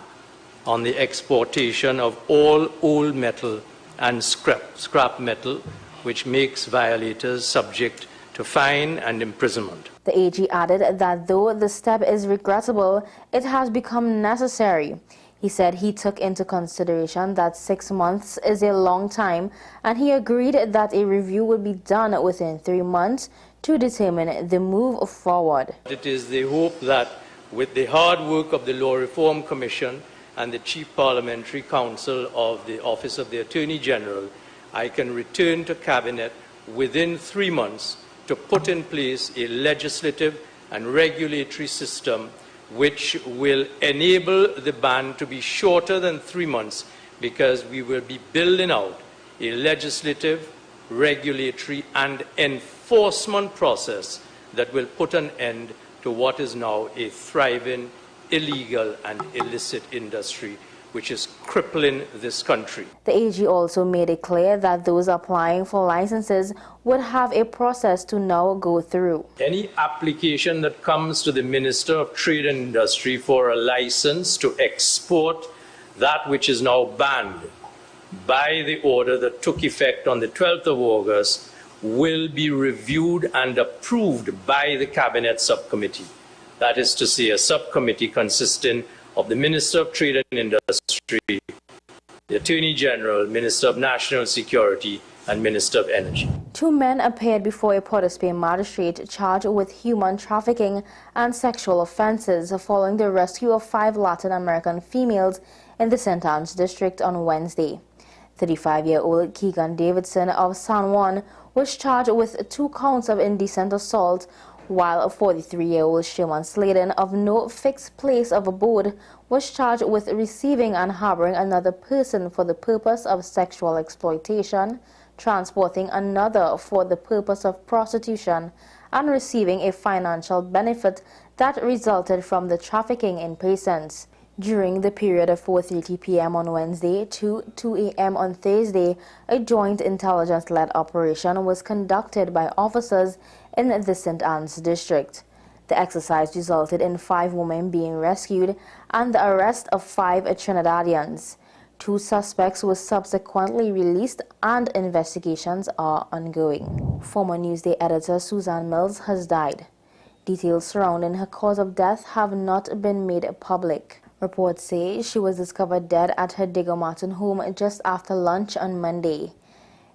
on the exportation of all old metal and scrap metal, which makes violators subject to fine and imprisonment. The AG added that though the step is regrettable, it has become necessary. He said he took into consideration that 6 months is a long time, and he agreed that a review would be done within 3 months to determine the move forward. It is the hope that with the hard work of the Law Reform Commission and the Chief Parliamentary Counsel of the Office of the Attorney General, I can return to Cabinet within 3 months to put in place a legislative and regulatory system which will enable the ban to be shorter than 3 months, because we will be building out a legislative, regulatory and enforcement process that will put an end to what is now a thriving illegal and illicit industry which is crippling this country. The AG also made it clear that those applying for licenses would have a process to now go through. Any application that comes to the Minister of Trade and Industry for a license to export that which is now banned by the order that took effect on the 12th of August will be reviewed and approved by the Cabinet Subcommittee. That is to say, a subcommittee consisting of the Minister of Trade and Industry, the Attorney General, Minister of National Security, and Minister of Energy. 2 men appeared before a Port of Spain magistrate charged with human trafficking and sexual offences following the rescue of 5 Latin American females in the St. Anne's district on Wednesday. 35-year-old Keegan Davidson of San Juan was charged with 2 counts of indecent assault, while 43-year-old Sherman Sladen of No Fixed Place of Abode was charged with receiving and harboring another person for the purpose of sexual exploitation, transporting another for the purpose of prostitution, and receiving a financial benefit that resulted from the trafficking in persons. During the period of 4:30 p.m. on Wednesday to 2 a.m. on Thursday, a joint intelligence-led operation was conducted by officers in the St. Anne's district. The exercise resulted in 5 women being rescued and the arrest of 5 Trinidadians. 2 suspects were subsequently released and investigations are ongoing. Former Newsday editor Suzanne Mills has died. Details surrounding her cause of death have not been made public. Reports say she was discovered dead at her Digger Martin home just after lunch on Monday.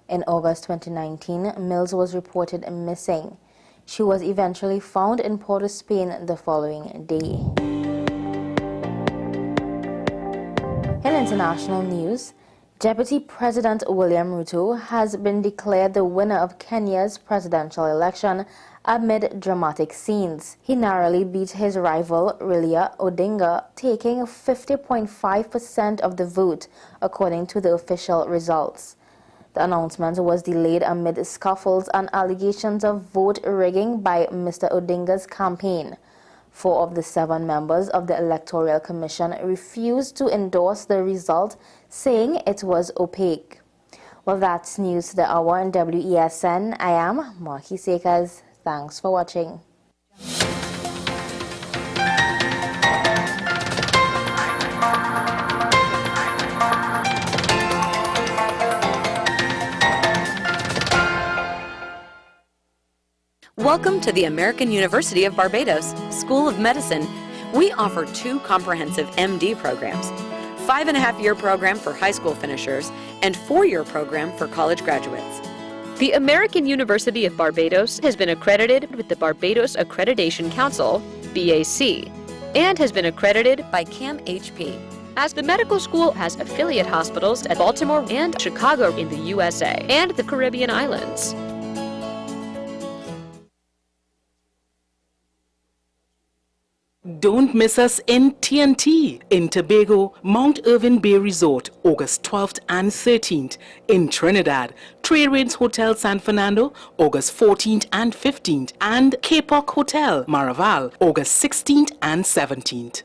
In August 2019, Mills was reported missing. She was eventually found in Port of Spain the following day. In international news, Deputy President William Ruto has been declared the winner of Kenya's presidential election amid dramatic scenes. He narrowly beat his rival, Raila Odinga, taking 50.5% of the vote, according to the official results. The announcement was delayed amid scuffles and allegations of vote rigging by Mr. Odinga's campaign. 4 of the 7 members of the Electoral Commission refused to endorse the result, saying it was opaque. Well, that's news to the hour on WESN. I am Marky Sekas. Thanks for watching. Welcome to the American University of Barbados School of Medicine. We offer 2 comprehensive MD programs, 5.5-year program for high school finishers, and 4-year program for college graduates. The American University of Barbados has been accredited with the Barbados Accreditation Council, BAC, and has been accredited by CAMHP. As the medical school has affiliate hospitals at Baltimore and Chicago in the USA and the Caribbean islands. Don't miss us in TNT in Tobago, Mount Irving Bay Resort, August 12th and 13th. In Trinidad, Trade Hotel San Fernando, August 14th and 15th. And K-Poc Hotel, Maraval, August 16th and 17th.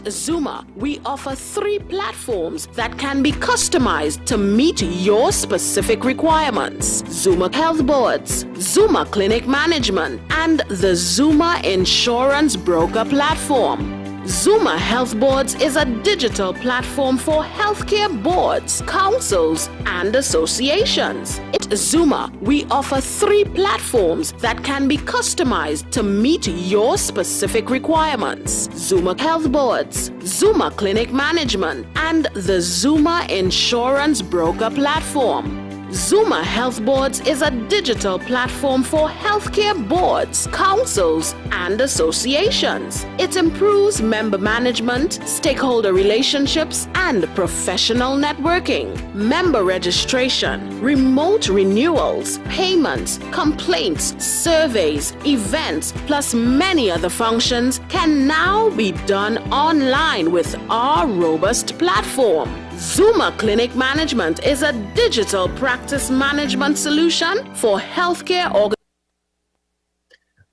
Zuma, we offer 3 platforms that can be customized to meet your specific requirements. Zuma Health Boards, Zuma Clinic Management, and the Zuma Insurance Broker Platform. Zuma Health Boards is a digital platform for healthcare boards, councils, and associations. At Zuma, we offer 3 platforms that can be customized to meet your specific requirements. Zuma Health Boards, Zuma Clinic Management, and the Zuma Insurance Broker Platform. Zuma Health Boards is a digital platform for healthcare boards, councils, and associations. It improves member management, stakeholder relationships, and professional networking. Member registration, remote renewals, payments, complaints, surveys, events, plus many other functions can now be done online with our robust platform. Zuma Clinic Management is a digital practice management solution for healthcare organizations.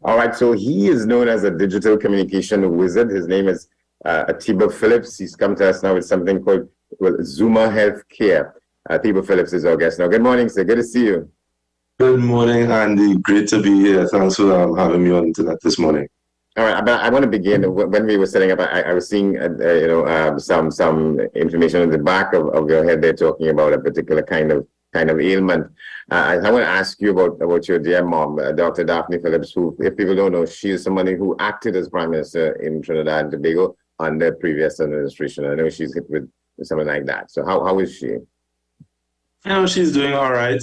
All right, so he is known as a digital communication wizard. His name is Atiba Phillips. He's come to us now with something called Zuma Healthcare. Atiba Phillips is our guest now. Good morning, sir. Good to see you. Good morning, Andy. Great to be here. Thanks for having me on to that this morning. All right, but I want to begin. When we were setting up, I was seeing, some information on the back of your head there talking about a particular kind of ailment. I want to ask you about your dear mom, Dr. Daphne Phillips, who, if people don't know, she is somebody who acted as Prime Minister in Trinidad and Tobago under previous administration. I know she's hit with something like that. So how is she? She's doing all right.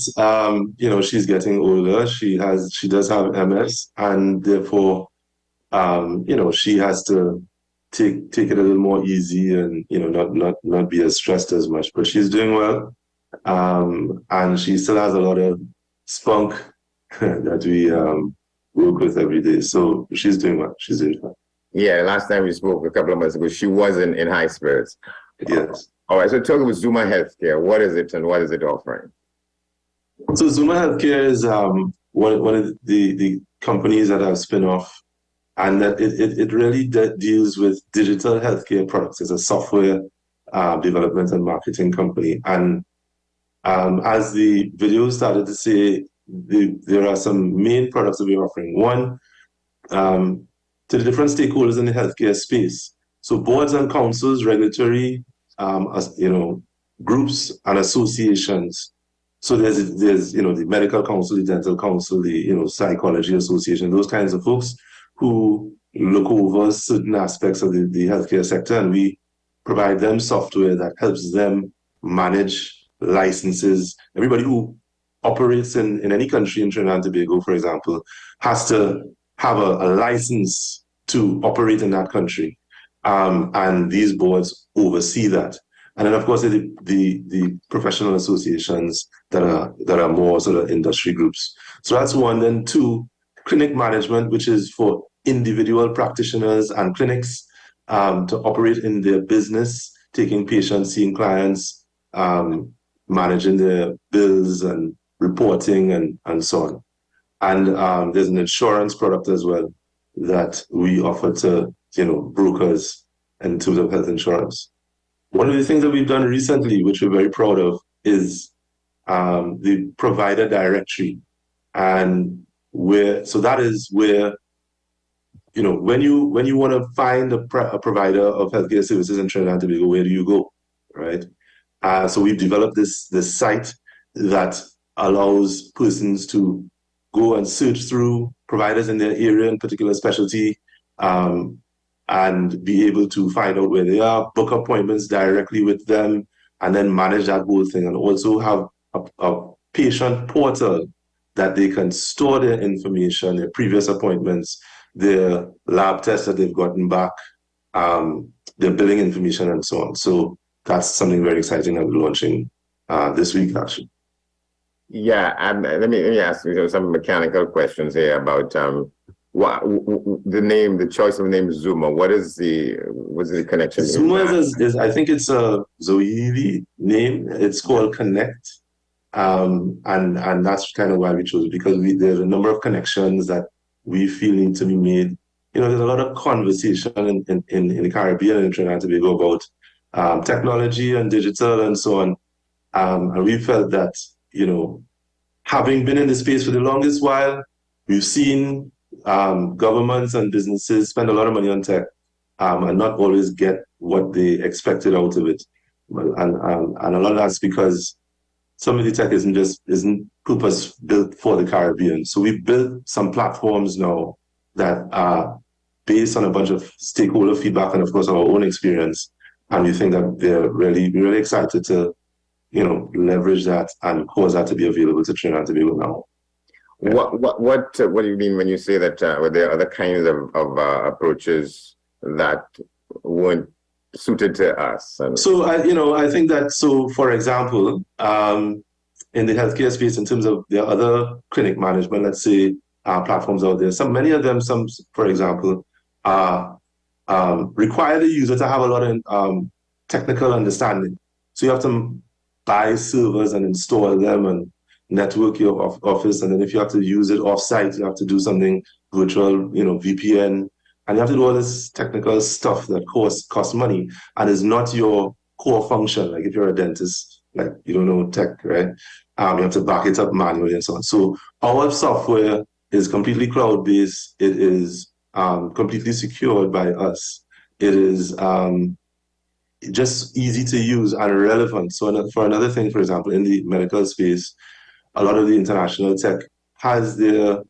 She's getting older. She does have MS, and therefore, she has to take it a little more easy and, not be as stressed as much, but she's doing well. And she still has a lot of spunk that we work with every day. So she's doing well. She's doing well. Yeah, last time we spoke a couple of months ago, she was in high spirits. Yes. All right, so talk about Zuma Healthcare. What is it and what is it offering? So Zuma Healthcare is one of the companies that have spin off. And that it really deals with digital healthcare products. It's a software development and marketing company. And as the video started to say, there are some main products that we're offering. One, to the different stakeholders in the healthcare space. So boards and councils, regulatory, groups and associations. So there's the medical council, the dental council, the psychology association, those kinds of folks who look over certain aspects of the healthcare sector, and we provide them software that helps them manage licenses. Everybody who operates in any country in Trinidad and Tobago, for example, has to have a license to operate in that country. And these boards oversee that. And then, of course, the professional associations that are more sort of industry groups. So that's one. Then 2, clinic management, which is for individual practitioners and clinics to operate in their business, taking patients, seeing clients, managing their bills and reporting and so on. And there's an insurance product as well that we offer to brokers in terms of health insurance. One of the things that we've done recently, which we're very proud of, is the provider directory. And that is where when you want to find a provider of healthcare services in Trinidad and Tobago, where do you go, right? So we've developed this site that allows persons to go and search through providers in their area and particular specialty, and be able to find out where they are, book appointments directly with them, and then manage that whole thing, and also have a patient portal that they can store their information, their previous appointments, their lab tests that they've gotten back, their billing information, and so on. So that's something very exciting that we're launching this week, actually. Yeah, and let me ask you some mechanical questions here about the choice of the name Zuma. What's the connection? Zuma is I think it's a Zoidi name. It's called Connect, and that's kind of why we chose it, because there's a number of connections that we feel need to be made. There's a lot of conversation in the Caribbean and in Trinidad and Tobago about technology and digital and so on, and we felt that having been in the space for the longest while, we've seen governments and businesses spend a lot of money on tech and not always get what they expected out of it. And a lot of that's because some of the tech isn't purpose built for the Caribbean. So we built some platforms now that are based on a bunch of stakeholder feedback and of course our own experience. And we think that we're really excited to leverage that and cause that to be available to Trinidad and Tobago now. Yeah. What do you mean when you say that there are other kinds of approaches that weren't suited to us? So I think that, so for example, in the healthcare space, in terms of the other clinic management, let's say platforms out there, many of them, for example, require the user to have a lot of technical understanding. So you have to buy servers and install them and network your office, and then if you have to use it off-site, you have to do something virtual, VPN, and you have to do all this technical stuff that costs money and is not your core function. Like if you're a dentist, like you don't know tech, right? You have to back it up manually and so on. So our software is completely cloud-based. It is completely secured by us. It is just easy to use and relevant. So for another thing, for example, in the medical space, a lot of the international tech has their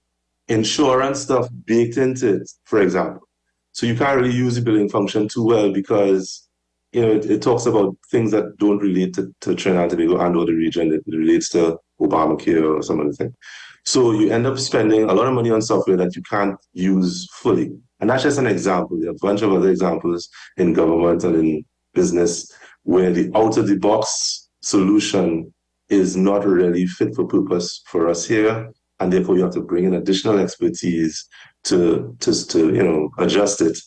insurance stuff baked into it, for example. So you can't really use the billing function too well because it talks about things that don't relate to Trinidad and Tobago and or the region. It relates to Obamacare or some other thing. So you end up spending a lot of money on software that you can't use fully. And that's just an example. There are a bunch of other examples in government and in business where the out-of-the-box solution is not really fit for purpose for us here, and therefore you have to bring in additional expertise to adjust it,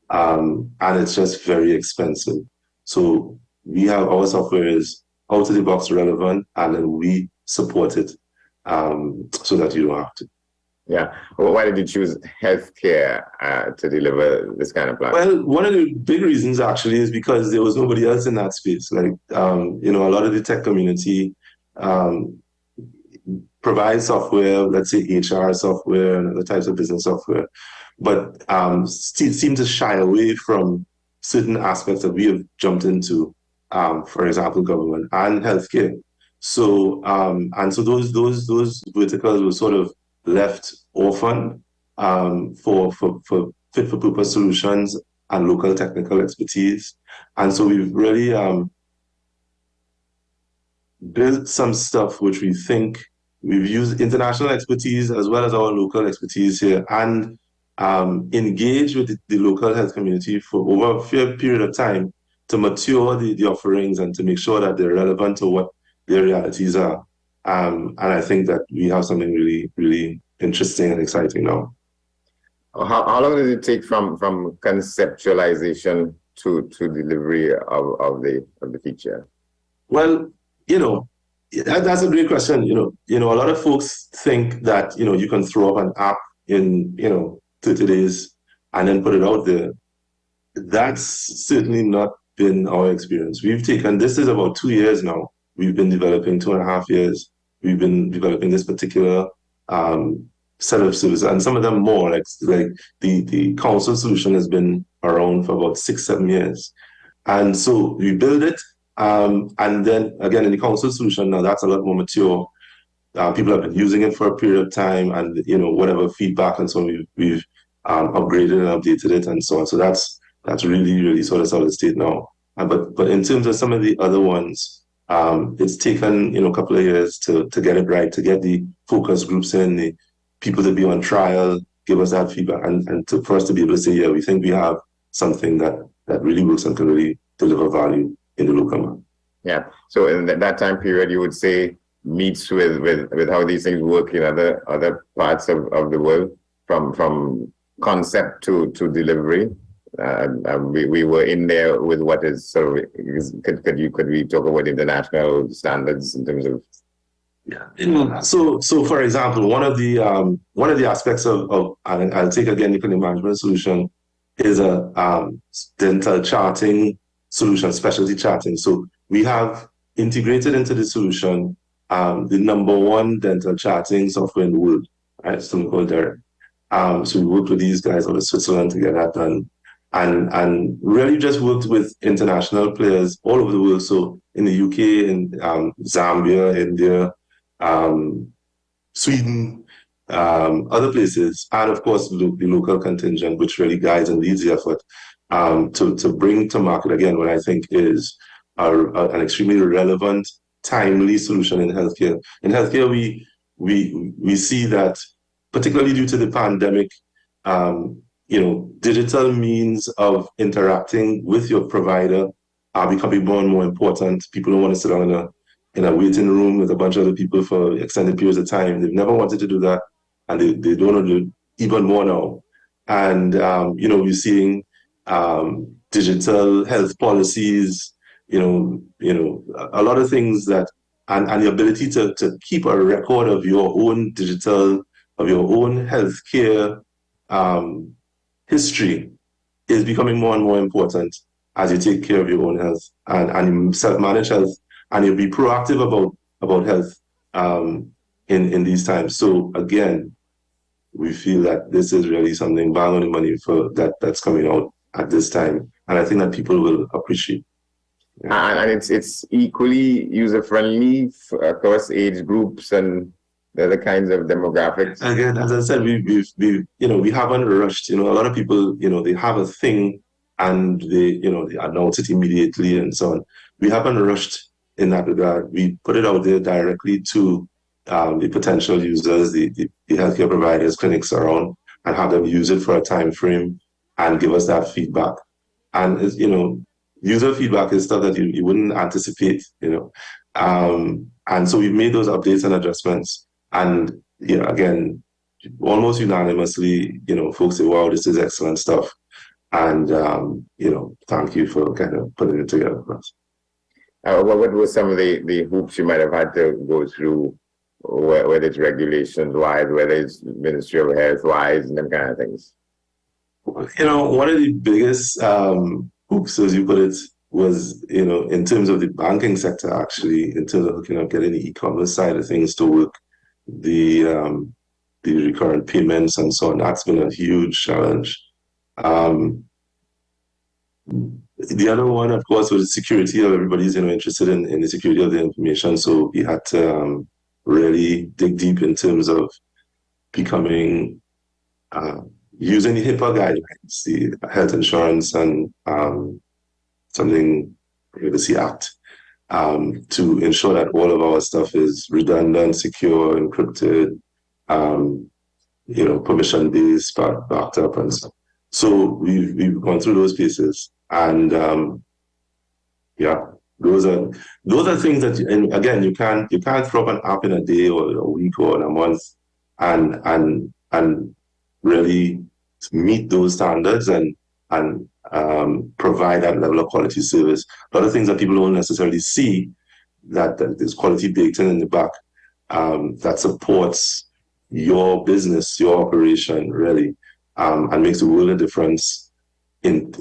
and it's just very expensive. So we have our software is out-of-the-box relevant, and then we support it so that you don't have to. Yeah. Well, why did you choose healthcare to deliver this kind of plan? Well, one of the big reasons actually is because there was nobody else in that space. Like, a lot of the tech community provides software, let's say HR software and other types of business software, but seem to shy away from certain aspects that we have jumped into, for example, government and healthcare. So, so those verticals were sort of left orphaned for fit for purpose solutions and local technical expertise. And so we've really built some stuff which we think we've used international expertise as well as our local expertise here, and engage with the local health community for over a fair period of time to mature the offerings and to make sure that they're relevant to what their realities are. And I think that we have something really, really interesting and exciting now. How long does it take from conceptualization to delivery of the feature? Well, that's a great question. A lot of folks think that you can throw up an app in 30 days and then put it out there. That's certainly not been our experience. This is about 2 years now. We've been developing 2.5 years. We've been developing this particular set of services, and some of them more, like the council solution has been around for about 6-7 years. And so we build it, and then again in the council solution, now that's a lot more mature. People have been using it for a period of time, and whatever feedback and so on, we've upgraded and updated it and so on. So that's really, really sort of solid state now. But in terms of some of the other ones, it's taken a couple of years to get it right, to get the focus groups in, the people to be on trial, give us that feedback, and for us to be able to say, yeah, we think we have something that really works and can really deliver value in the local market. Yeah. So in that time period, you would say meets with how these things work in other parts of the world, from concept to delivery. We were in there with what is sort of, could we talk about international standards in terms of? Yeah. So for example, one of the aspects of and I'll take again the clinic management solution is a dental charting solution, specialty charting. So we have integrated into the solution the #1 dental charting software in the world, right? Something called Derek. So we worked with these guys out of Switzerland to get that done, and really just worked with international players all over the world. So in the UK, in Zambia, India, Sweden, other places, and of course the local contingent, which really guides and leads the effort to bring to market again what I think is an extremely relevant, timely solution in healthcare. In healthcare, we see that, particularly due to the pandemic, digital means of interacting with your provider are becoming more and more important. People don't want to sit down in a waiting room with a bunch of other people for extended periods of time. They've never wanted to do that, and they don't want to do even more now. And we're seeing digital health policies, a lot of things that, and the ability to keep a record of your own digital, of your own healthcare history is becoming more and more important as you take care of your own health and self-manage health, and you'll be proactive about health in these times. So again, we feel that this is really something bang on the money for that's coming out at this time, and I think that people will appreciate. And it's equally user-friendly across age groups and the other kinds of demographics. Again, as I said, we haven't rushed. A lot of people, they have a thing and they announce it immediately and so on. We haven't rushed in that regard. We put it out there directly to the potential users, the healthcare providers, clinics around, and have them use it for a time frame and give us that feedback. And user feedback is stuff that you wouldn't anticipate, and so we've made those updates and adjustments. And again, almost unanimously, folks say, "Wow, this is excellent stuff," and thank you for kind of putting it together for us. What were some of the hoops you might have had to go through, whether it's regulations-wise, whether it's Ministry of Health-wise, and them kind of things? One of the biggest hoops, as you put it, was, in terms of the banking sector, actually, in terms of hooking up, getting the e-commerce side of things to work, the recurrent payments and so on. That's been a huge challenge. The other one, of course, was security. Everybody's interested in the security of the information, so we had to really dig deep in terms of becoming using the HIPAA guidelines, the Health Insurance and Privacy Act, to ensure that all of our stuff is redundant, secure, encrypted, permission-based, backed up, and so. So we've gone through those pieces, and those are things that, and again, you can't throw up an app in a day or a week or in a month, and really meet those standards and provide that level of quality service. A lot of things that people don't necessarily see, that there's quality baked in the back, that supports your business, your operation, really, and makes a world of difference in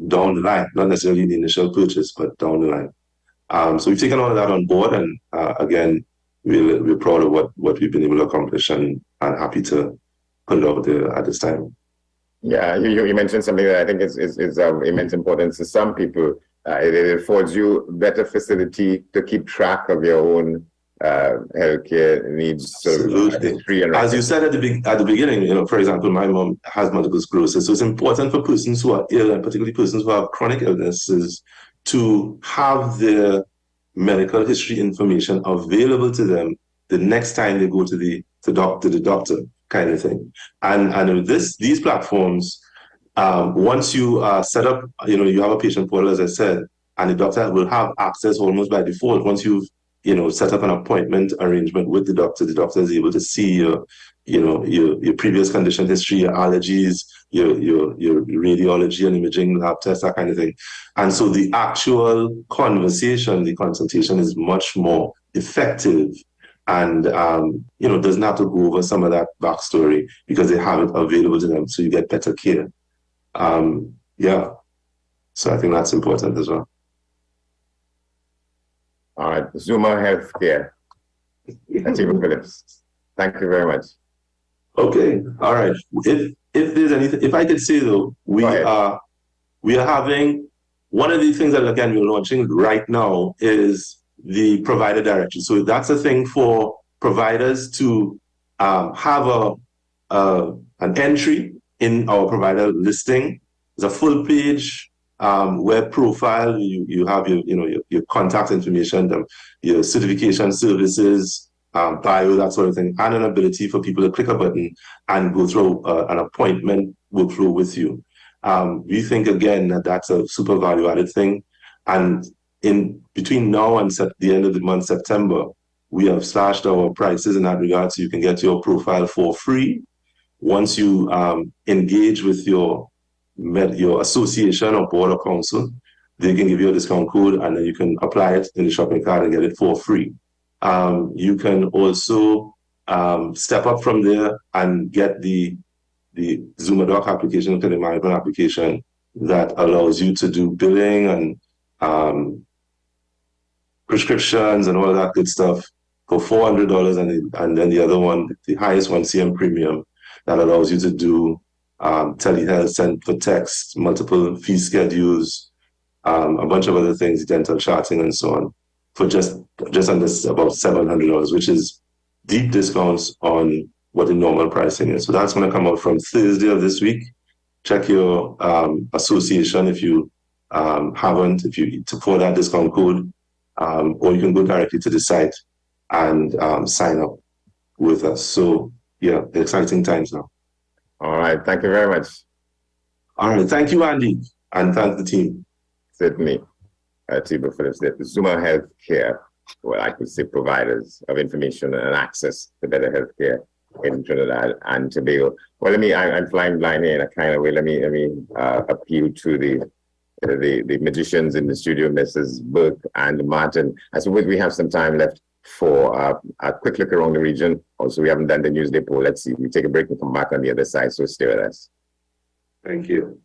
down the line, not necessarily in the initial purchase, but down the line. So we've taken all of that on board, and again, we're proud of what we've been able to accomplish, and happy to put it out there at this time. Yeah, you mentioned something that I think is of immense importance to some people. It affords you better facility to keep track of your own healthcare needs. Absolutely. As you said at the beginning, for example, my mom has multiple sclerosis, so it's important for persons who are ill, and particularly persons who have chronic illnesses, to have their medical history information available to them the next time they go to the doctor, kind of thing. And these platforms, once you set up, you have a patient portal, as I said, and the doctor will have access almost by default. Once you've, set up an appointment arrangement with the doctor is able to see your previous condition history, your allergies, your radiology and imaging lab tests, that kind of thing. And so the actual conversation, the consultation is much more effective and, doesn't have to go over some of that backstory because they have it available to them, so you get better care. So I think that's important as well. All right, Zuma Healthcare. Atiba Phillips. Thank you very much. Okay, all right. If there's anything, if I could say though, we are having one of the things that again we're launching right now is the provider directory. So that's a thing for providers to have an entry in our provider listing. It's a full page web profile. You have your contact information, your certification services, bio, that sort of thing, and an ability for people to click a button and go through an appointment workflow with you. We think again that that's a super value added thing. And in between now and the end of the month, September, we have slashed our prices in that regard, so you can get your profile for free. Once you engage with your association or board or council, they can give you a discount code and then you can apply it in the shopping cart and get it for free. You can also step up from there and get the ZumaDoc application, clinic management application that allows you to do billing and prescriptions and all that good stuff for $400, and then the other one, the highest one, CM Premium, that allows you to do telehealth, send for text, multiple fee schedules, a bunch of other things, dental charting and so on, for just under about $700, which is deep discounts on what the normal pricing is. So that's going to come out from Thursday of this week. Check your association if you haven't, for that discount code, or you can go directly to the site and sign up with us. So yeah, exciting times now. All right, thank you very much. All right, thank you, Andy, and thank the team. Certainly. Atiba Phillips, Zuma Healthcare, well, I could say providers of information and access to better healthcare in Trinidad and Tobago. Well, I'm flying blind here in a kind of way. Let me appeal to the magicians in the studio, Mrs. Burke and Martin. I suppose we have some time left for a quick look around the region. Also, we haven't done the Newsday poll. Let's see. We take a break and come back on the other side, so stay with us. Thank you.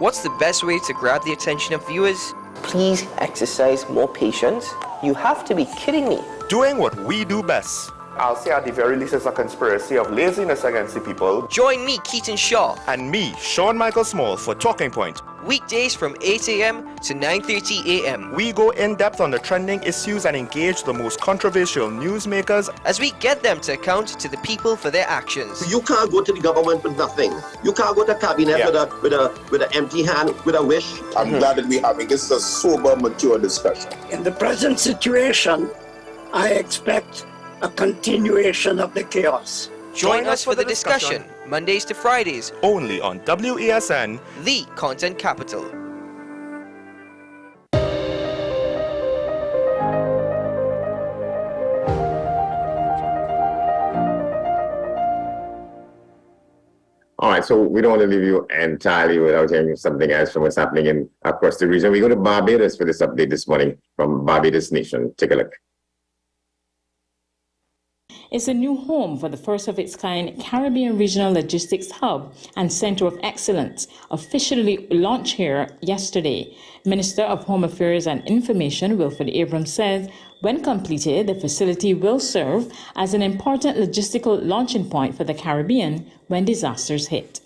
What's the best way to grab the attention of viewers? Please exercise more patience. You have to be kidding me. Doing what we do best. I'll say at the very least it's a conspiracy of laziness against the people. Join me, Keaton Shaw. And me, Sean Michael Small, for Talking Point. Weekdays from 8 a.m. to 9:30 a.m. We go in depth on the trending issues and engage the most controversial newsmakers as we get them to account to the people for their actions. You can't go to the government with nothing. You can't go to cabinet with an empty hand, with a wish. I'm glad that we're having this a sober, mature discussion. In the present situation, I expect a continuation of the chaos. Join us for the discussion, Mondays to Fridays, only on WESN, the content capital. All right, so we don't want to leave you entirely without hearing something else from what's happening across the region. We go to Barbados for this update this morning from Barbados Nation. Take a look. is a new home for the first of its kind Caribbean Regional Logistics Hub and Center of Excellence, officially launched here yesterday. Minister of Home Affairs and Information Wilfred Abrams says when completed, the facility will serve as an important logistical launching point for the Caribbean when disasters hit.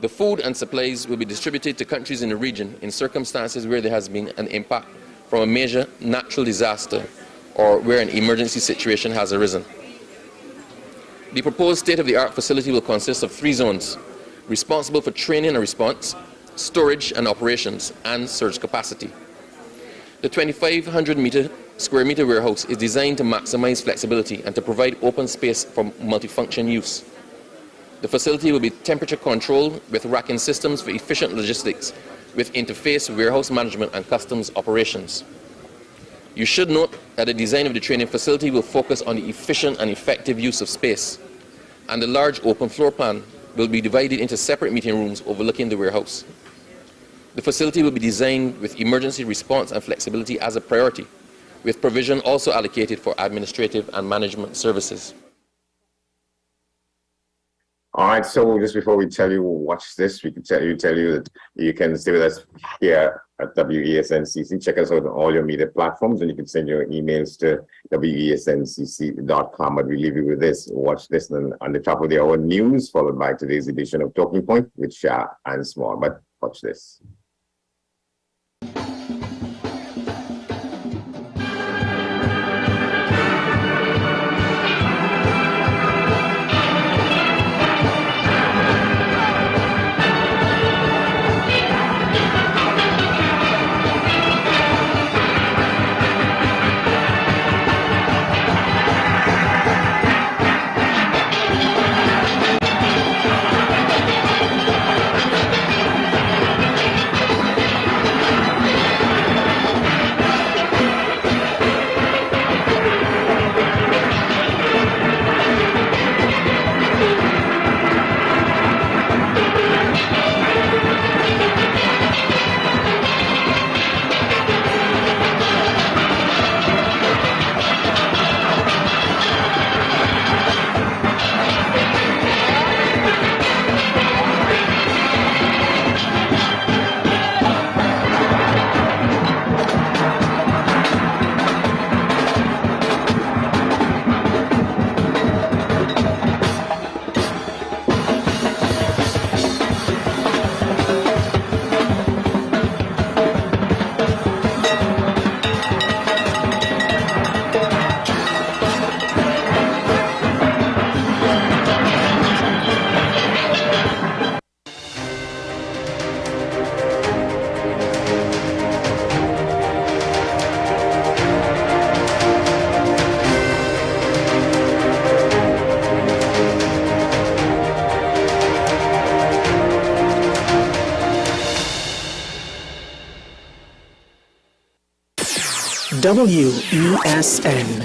The food and supplies will be distributed to countries in the region in circumstances where there has been an impact from a major natural disaster or where an emergency situation has arisen. The proposed state-of-the-art facility will consist of 3 zones, responsible for training and response, storage and operations, and surge capacity. The 2,500 square meter warehouse is designed to maximize flexibility and to provide open space for multifunction use. The facility will be temperature controlled with racking systems for efficient logistics with interface warehouse management and customs operations. You should note that the design of the training facility will focus on the efficient and effective use of space, and the large open floor plan will be divided into separate meeting rooms overlooking the warehouse. The facility will be designed with emergency response and flexibility as a priority, with provision also allocated for administrative and management services. All right, so just before we tell you watch this, we can tell you that you can stay with us here at WESNCC. Check us out on all your media platforms, and you can send your emails to WESNCC.com. But we leave you with this. Watch this, and on the top of the hour news, followed by today's edition of Talking Point with Shah and Small. But watch this. WESN